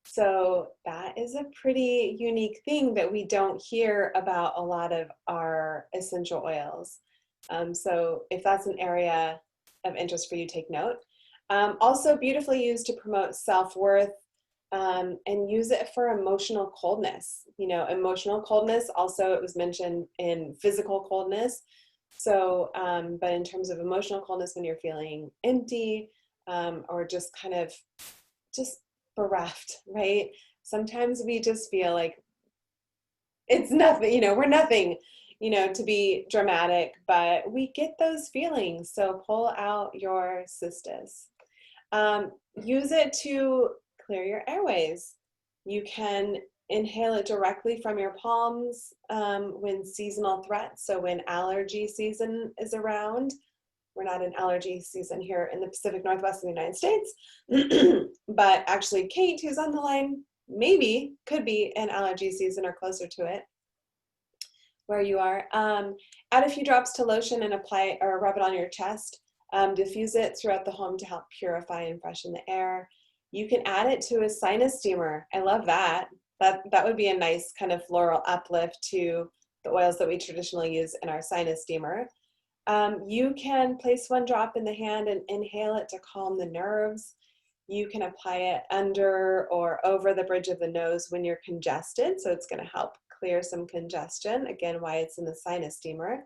So that is a pretty unique thing that we don't hear about a lot of our essential oils. So if that's an area of interest for you, take note. Also beautifully used to promote self-worth and use it for emotional coldness. Emotional coldness, also it was mentioned in physical coldness. So, but in terms of emotional coldness, when you're feeling empty or just kind of just bereft, right? Sometimes we just feel like it's nothing, we're nothing, to be dramatic, but we get those feelings. So pull out your cistus. Use it to clear your airways. You can inhale it directly from your palms when seasonal threats, so when allergy season is around. We're not in allergy season here in the Pacific Northwest of the United States, but actually Kate, who's on the line, maybe could be in allergy season or closer to it where you are. Add a few drops to lotion and apply or rub it on your chest. Diffuse it throughout the home to help purify and freshen the air. You can add it to a sinus steamer. I love that. That would be a nice kind of floral uplift to the oils that we traditionally use in our sinus steamer. You can place one drop in the hand and inhale it to calm the nerves. You can apply it under or over the bridge of the nose when you're congested, so it's going to help clear some congestion, again, why it's in the sinus steamer.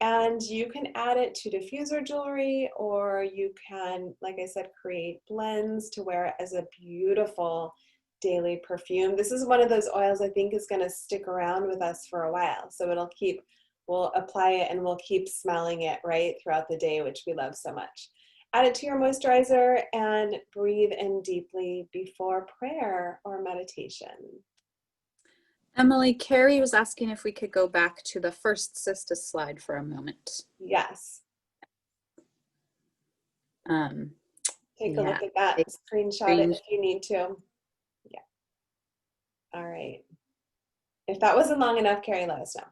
And you can add it to diffuser jewelry, or you can, like I said, create blends to wear it as a beautiful daily perfume. This is one of those oils I think is going to stick around with us for a while. So we'll apply it and we'll keep smelling it right throughout the day, which we love so much. Add it to your moisturizer and breathe in deeply before prayer or meditation. Emily, Carrie was asking if we could go back to the first Cistus slide for a moment. Yes. Take a look at that. Screenshot it if you need to. Yeah. All right. If that wasn't long enough, Carrie, let us know.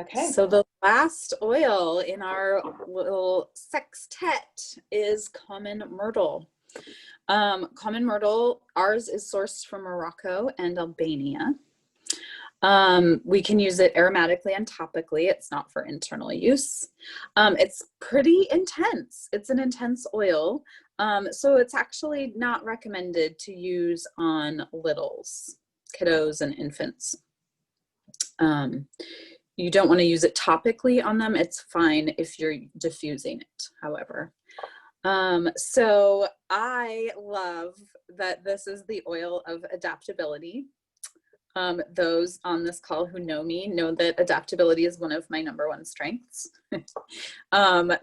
Okay. So the last oil in our little sextet is common myrtle. Common myrtle, ours is sourced from Morocco and Albania. We can use it aromatically and topically. It's not for internal use. It's pretty intense. It's an intense oil. So it's actually not recommended to use on littles, kiddos and infants. You don't want to use it topically on them. It's fine if you're diffusing it, however. So I love that this is the oil of adaptability. Those on this call who know me know that adaptability is one of my #1 strengths.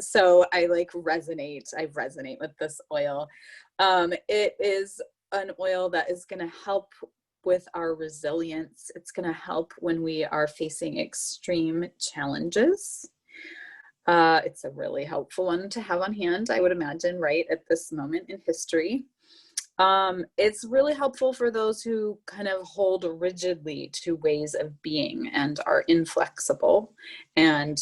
So I resonate with this oil. It is an oil that is going to help with our resilience. It's going to help when we are facing extreme challenges. It's a really helpful one to have on hand, I would imagine, right at this moment in history. It's really helpful for those who kind of hold rigidly to ways of being and are inflexible. And,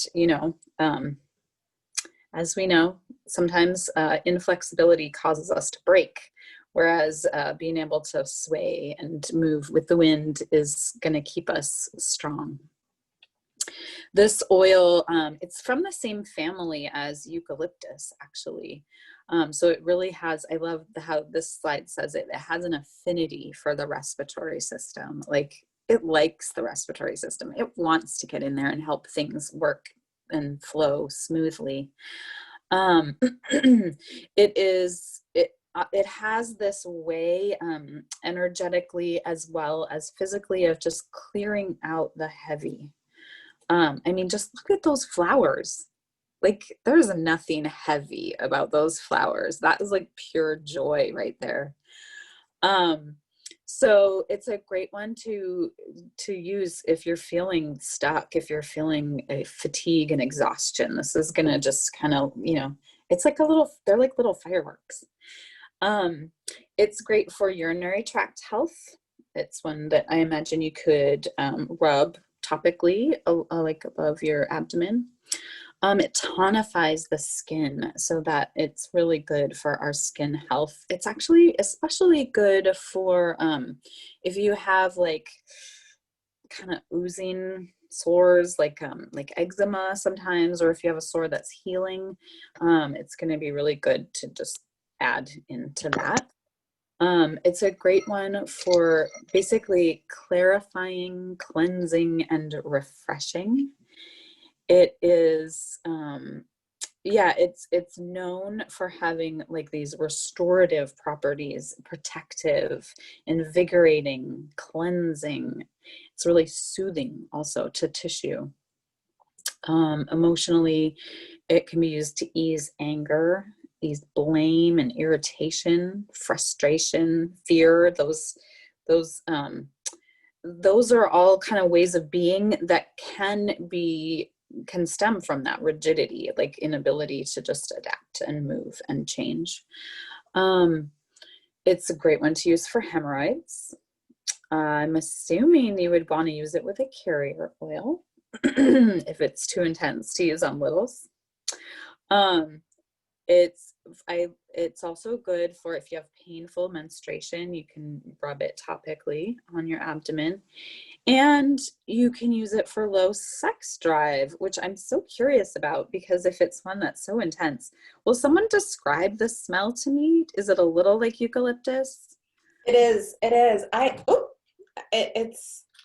as we know, sometimes inflexibility causes us to break. Whereas being able to sway and move with the wind is going to keep us strong. This oil, it's from the same family as eucalyptus, actually. So it really has, I love how this slide says it has an affinity for the respiratory system. Like, it likes the respiratory system. It wants to get in there and help things work and flow smoothly. It has this way energetically as well as physically of just clearing out the heavy. I mean, just look at those flowers. Like, there's nothing heavy about those flowers. That is like pure joy right there. So it's a great one to use if you're feeling stuck, if you're feeling a fatigue and exhaustion. This is gonna just kind of, it's like they're like little fireworks. It's great for urinary tract health. It's one that I imagine you could rub topically, like above your abdomen. It tonifies the skin so that it's really good for our skin health. It's actually especially good for if you have like kind of oozing sores, like eczema sometimes, or if you have a sore that's healing, it's going to be really good to just add into that. It's a great one for basically clarifying, cleansing, and refreshing. It is, it's known for having like these restorative properties, protective, invigorating, cleansing. It's really soothing also to tissue. Emotionally, it can be used to ease anger, ease blame and irritation, frustration, fear, those those are all kind of ways of being that can stem from that rigidity, like inability to just adapt and move and change. It's a great one to use for hemorrhoids. I'm assuming you would want to use it with a carrier oil if it's too intense to use on littles. It's also good for if you have painful menstruation. You can rub it topically on your abdomen, and you can use it for low sex drive, which I'm so curious about, because if it's one that's so intense, will someone describe the smell to me? Is it a little like eucalyptus? It is. It is.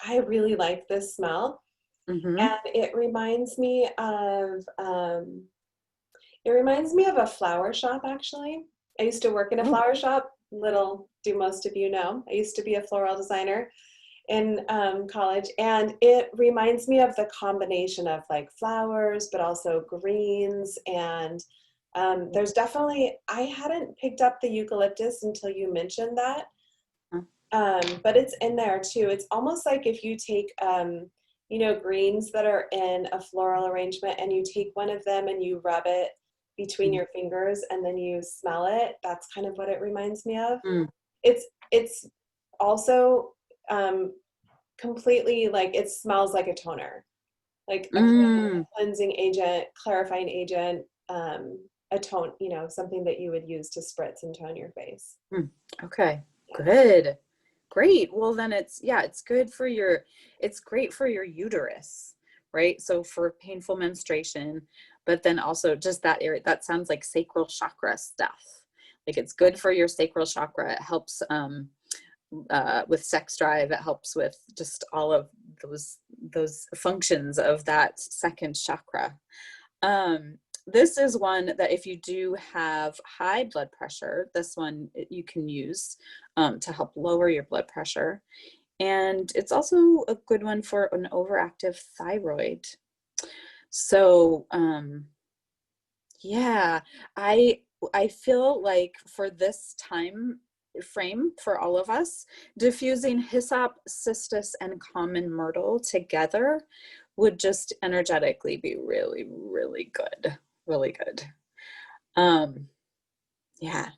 I really like this smell, Mm-hmm. and it reminds me of a flower shop, actually. I used to work in a Oh. flower shop. Little do most of you know. I used to be a floral designer in college, and it reminds me of the combination of like flowers, but also greens. And there's definitely, I hadn't picked up the eucalyptus until you mentioned that, but it's in there too. It's almost like if you take, greens that are in a floral arrangement, and you take one of them and you rub it between your fingers and then you smell it. That's kind of what it reminds me of. Mm. It's also completely, like, it smells like a toner, like a Mm. cleansing agent, clarifying agent, a tone, something that you would use to spritz and tone your face. Mm. Okay, Yeah. good. Great. Well, then it's good for it's great for your uterus, right? So for painful menstruation, but then also just that area, that sounds like sacral chakra stuff. Like it's good for your sacral chakra. It helps with sex drive. It helps with just all of those functions of that second chakra. This is one that if you do have high blood pressure, this one you can use to help lower your blood pressure. And it's also a good one for an overactive thyroid. So yeah, I feel like for this time frame for all of us, diffusing hyssop, cistus, and common myrtle together would just energetically be really, really good. Really good. Yeah.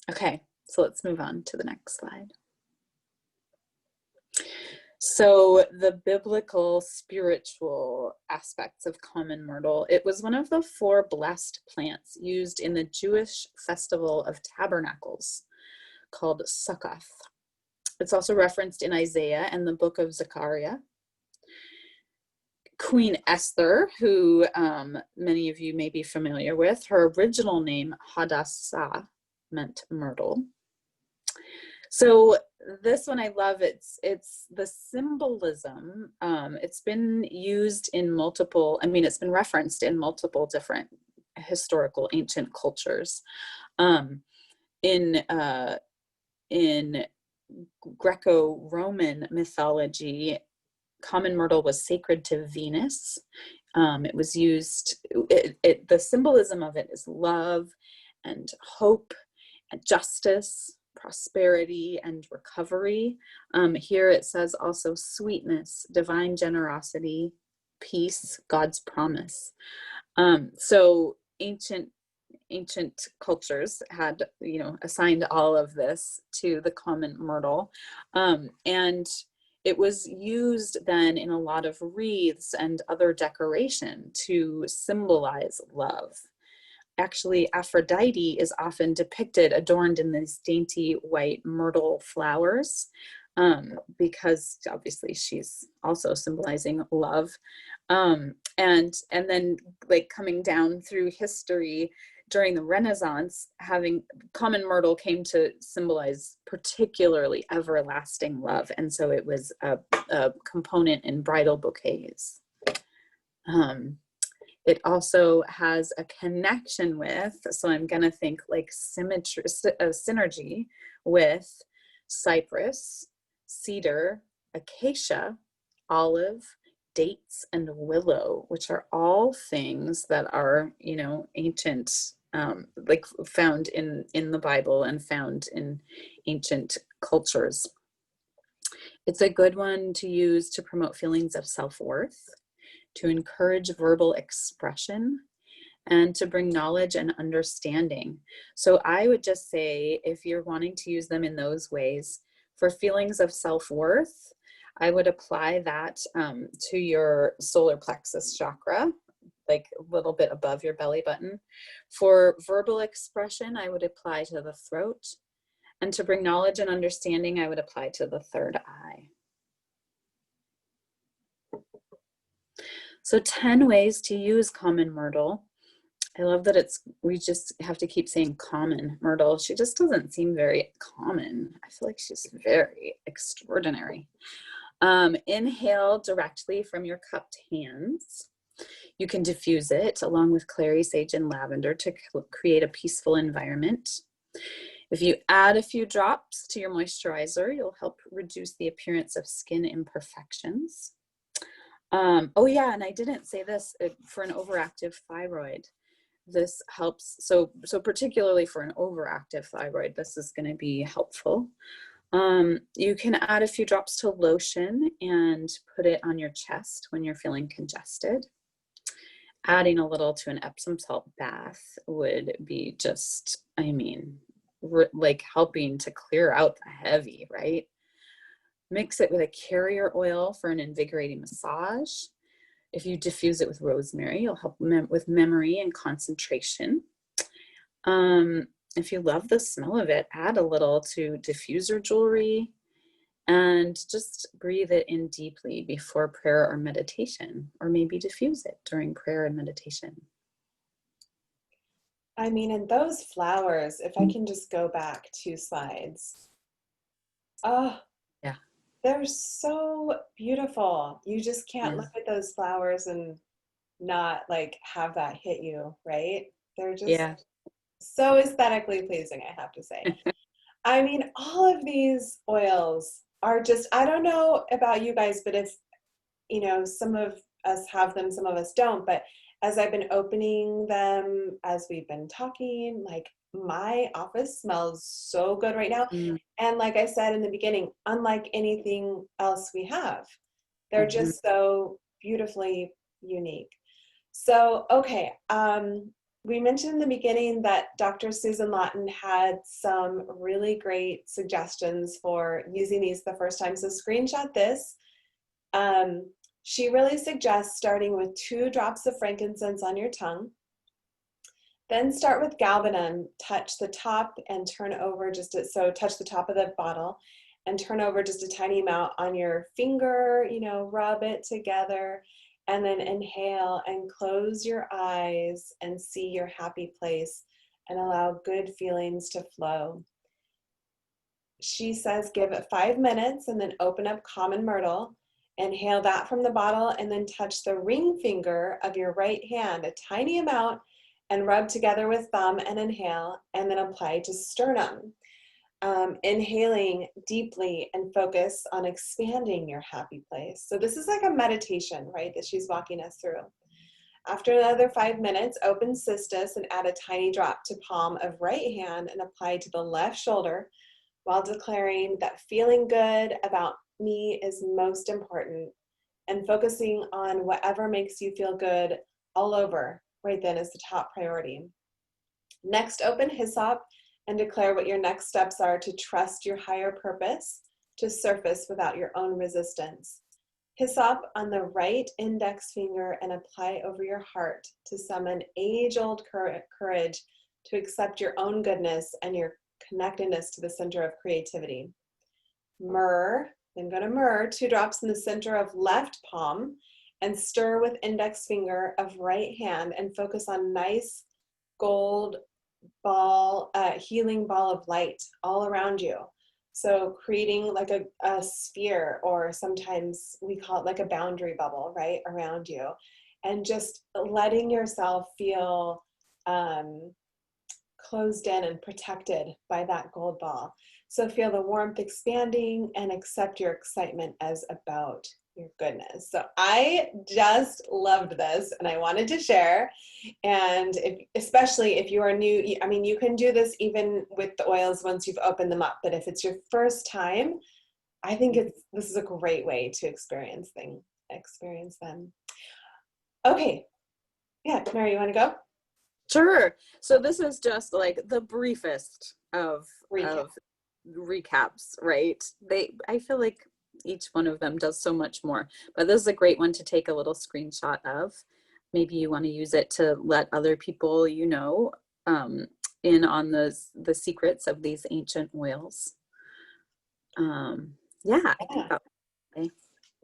Okay, so let's move on to the next slide. So the biblical spiritual aspects of common myrtle, it was one of the 4 blessed plants used in the Jewish festival of tabernacles called Sukkoth. It's also referenced in Isaiah and the book of Zechariah. Queen Esther, who many of you may be familiar with, her original name, Hadassah, meant myrtle. So this one I love. It's the symbolism. It's been used in multiple, it's been referenced in multiple different historical ancient cultures. In Greco-Roman mythology, common myrtle was sacred to Venus. It was used, the symbolism of it is love and hope and justice, prosperity and recovery. Here it says also sweetness, divine generosity, peace, God's promise. So ancient cultures had, assigned all of this to the common myrtle. And it was used then in a lot of wreaths and other decoration to symbolize love. Actually, Aphrodite is often depicted adorned in these dainty white myrtle flowers, because obviously she's also symbolizing love. And then, like, coming down through history during the Renaissance, having common myrtle came to symbolize particularly everlasting love, and so it was a component in bridal bouquets. It also has a connection with, so I'm going to think like symmetry, synergy with cypress, cedar, acacia, olive, dates, and willow, which are all things that are, ancient, like found in the Bible and found in ancient cultures. It's a good one to use to promote feelings of self-worth, to encourage verbal expression, and to bring knowledge and understanding. So I would just say, if you're wanting to use them in those ways, for feelings of self-worth, I would apply that to your solar plexus chakra, like a little bit above your belly button. For verbal expression, I would apply to the throat. And to bring knowledge and understanding, I would apply to the third eye. So 10 ways to use common myrtle. I love that we just have to keep saying common myrtle. She just doesn't seem very common. I feel like she's very extraordinary. Inhale directly from your cupped hands. You can diffuse it along with clary sage and lavender to create a peaceful environment. If you add a few drops to your moisturizer, you'll help reduce the appearance of skin imperfections. Oh yeah, and I didn't say this, for an overactive thyroid. This helps, so particularly for an overactive thyroid, this is going to be helpful. You can add a few drops to lotion and put it on your chest when you're feeling congested. Adding a little to an Epsom salt bath would be just, I mean, like helping to clear out the heavy, right? Mix it with a carrier oil for an invigorating massage. If you diffuse it with rosemary, you'll help with memory and concentration. If you love the smell of it, add a little to diffuser jewelry and just breathe it in deeply before prayer or meditation, or maybe diffuse it during prayer and meditation. I mean, and those flowers, if I can just go back 2 slides. Oh, yeah, they're so beautiful. You just can't look at those flowers and not like have that hit you, right? They're just so aesthetically pleasing, I have to say. I mean, all of these oils are just, I don't know about you guys, but if, you know, some of us have them, some of us don't, but as I've been opening them, as we've been talking, like my office smells so good right now. And like I said in the beginning, unlike anything else we have, they're just so beautifully unique. So, okay, we mentioned in the beginning that Dr. Susan Lawton had some really great suggestions for using these the first time. So screenshot this. She really suggests starting with 2 drops of frankincense on your tongue. Then start with galbanum, touch the top and turn over so touch the top of the bottle and turn over just a tiny amount on your finger, you know, rub it together, and then inhale and close your eyes and see your happy place and allow good feelings to flow. She says give it 5 minutes and then open up common myrtle. Inhale that from the bottle and then touch the ring finger of your right hand, a tiny amount, and rub together with thumb and inhale, and then apply to sternum. Inhaling deeply and focus on expanding your happy place. So this is like a meditation, right, that she's walking us through. After another 5 minutes, open Cistus and add a tiny drop to palm of right hand and apply to the left shoulder while declaring that feeling good about me is most important and focusing on whatever makes you feel good all over right then is the top priority. Next, open Hyssop and declare what your next steps are to trust your higher purpose to surface without your own resistance. Hyssop on the right index finger and apply over your heart to summon age-old courage to accept your own goodness and your connectedness to the center of creativity. Myrrh, then go to Myrrh, 2 drops in the center of left palm and stir with index finger of right hand and focus on nice gold ball, healing ball of light all around you. So creating like a sphere, or sometimes we call it like a boundary bubble, right, around you. And just letting yourself feel closed in and protected by that gold ball. So feel the warmth expanding and accept your excitement as about your goodness. So I just loved this and I wanted to share. And especially if you are new, I mean, you can do this even with the oils once you've opened them up, but if it's your first time, I think this is a great way to experience them. Okay, yeah, Mary, you want to go? Sure. So this is just like the briefest of Recap. recaps, right? I feel like each one of them does so much more, but this is a great one to take a little screenshot of. Maybe you want to use it to let other people in on the secrets of these ancient oils. Yeah, I think Yeah. that.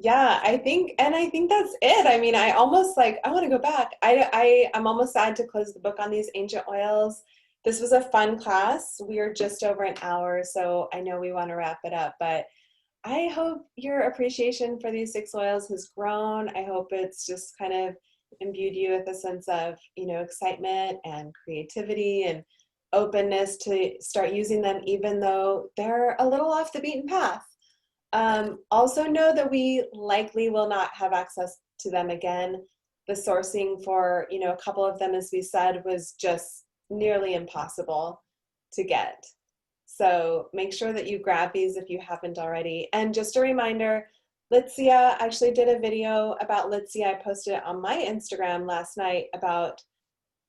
Yeah, I think that's it. I mean, I almost like, I want to go back. I'm almost sad to close the book on these ancient oils. This was a fun class. We are just over an hour, so I know we want to wrap it up, but I hope your appreciation for these 6 oils has grown. I hope it's just kind of imbued you with a sense of, excitement and creativity and openness to start using them, even though they're a little off the beaten path. Also know that we likely will not have access to them again. The sourcing for, a couple of them, as we said, was just nearly impossible to get. So make sure that you grab these if you haven't already. And just a reminder, Litsia actually did a video about Litsia. I posted it on my Instagram last night about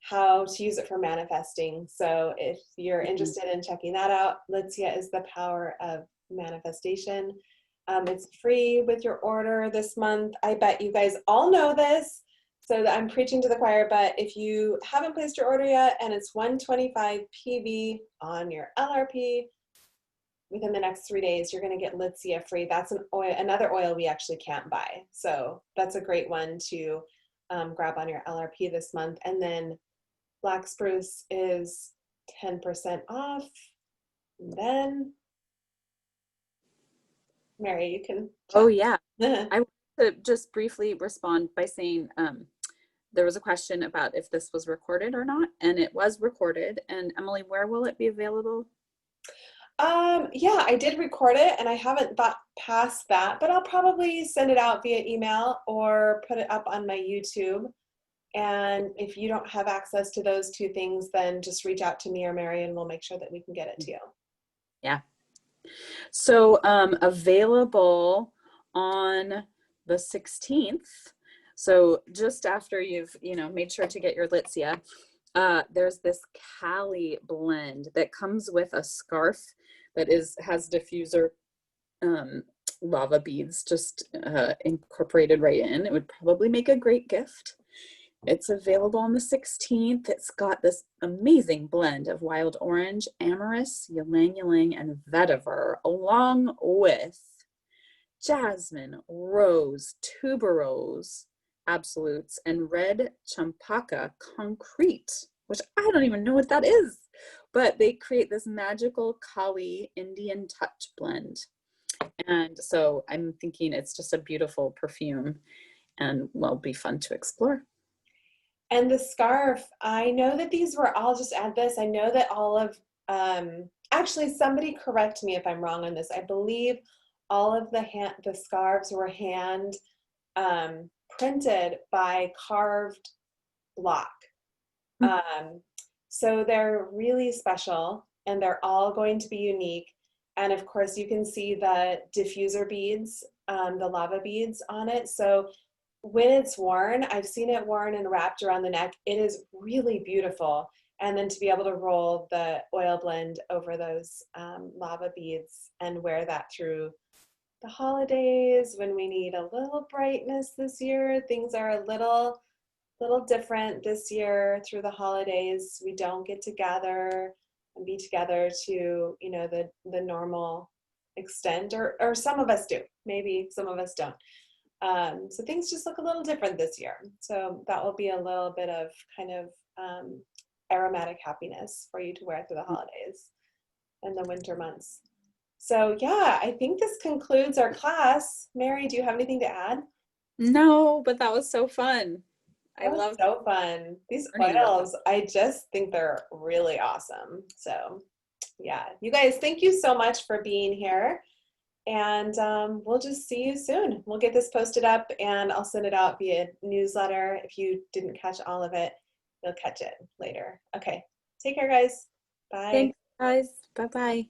how to use it for manifesting. So if you're interested in checking that out, Litsia is the power of manifestation. It's free with your order this month. I bet you guys all know this, so that I'm preaching to the choir, but if you haven't placed your order yet and it's 125 PV on your LRP, within the next 3 days, you're going to get Litsia free. That's another oil we actually can't buy. So that's a great one to grab on your LRP this month. And then Black Spruce is 10% off. And then, Mary, you can. Oh yeah. I want to just briefly respond by saying there was a question about if this was recorded or not, and it was recorded. And Emily, where will it be available? Yeah, I did record it and I haven't thought past that, but I'll probably send it out via email or put it up on my YouTube. And if you don't have access to those 2 things, then just reach out to me or Mary and we'll make sure that we can get it to you. Yeah. So available on the 16th. So just after you've, made sure to get your Litsia, there's this Cali blend that comes with a scarf that has diffuser lava beads just incorporated right in. It would probably make a great gift. It's available on the 16th. It's got this amazing blend of wild orange, amorous, ylang ylang, and vetiver, along with jasmine, rose, tuberose, absolutes, and red champaka concrete, which I don't even know what that is. But they create this magical Kali Indian touch blend. And so I'm thinking it's just a beautiful perfume and will be fun to explore. And the scarf, I know that these were all, just add this, I know that all of, actually somebody correct me if I'm wrong on this. I believe all of the scarves were hand printed by carved block. So they're really special and they're all going to be unique. And of course you can see the diffuser beads, the lava beads on it. So when it's worn, I've seen it worn and wrapped around the neck. It is really beautiful. And then to be able to roll the oil blend over those lava beads and wear that through the holidays when we need a little brightness this year. Things are a little different this year through the holidays. We don't get to gather and be together to, the normal extent, or some of us do. Maybe some of us don't. So things just look a little different this year. So that will be a little bit of kind of aromatic happiness for you to wear through the holidays and the winter months. So yeah, I think this concludes our class. Mary, do you have anything to add? No, but that was so fun. I love so fun. These oils, I just think they're really awesome. So yeah, you guys, thank you so much for being here. And we'll just see you soon. We'll get this posted up and I'll send it out via newsletter. If you didn't catch all of it, you'll catch it later. Okay, take care, guys. Bye. Thanks, guys. Bye-bye.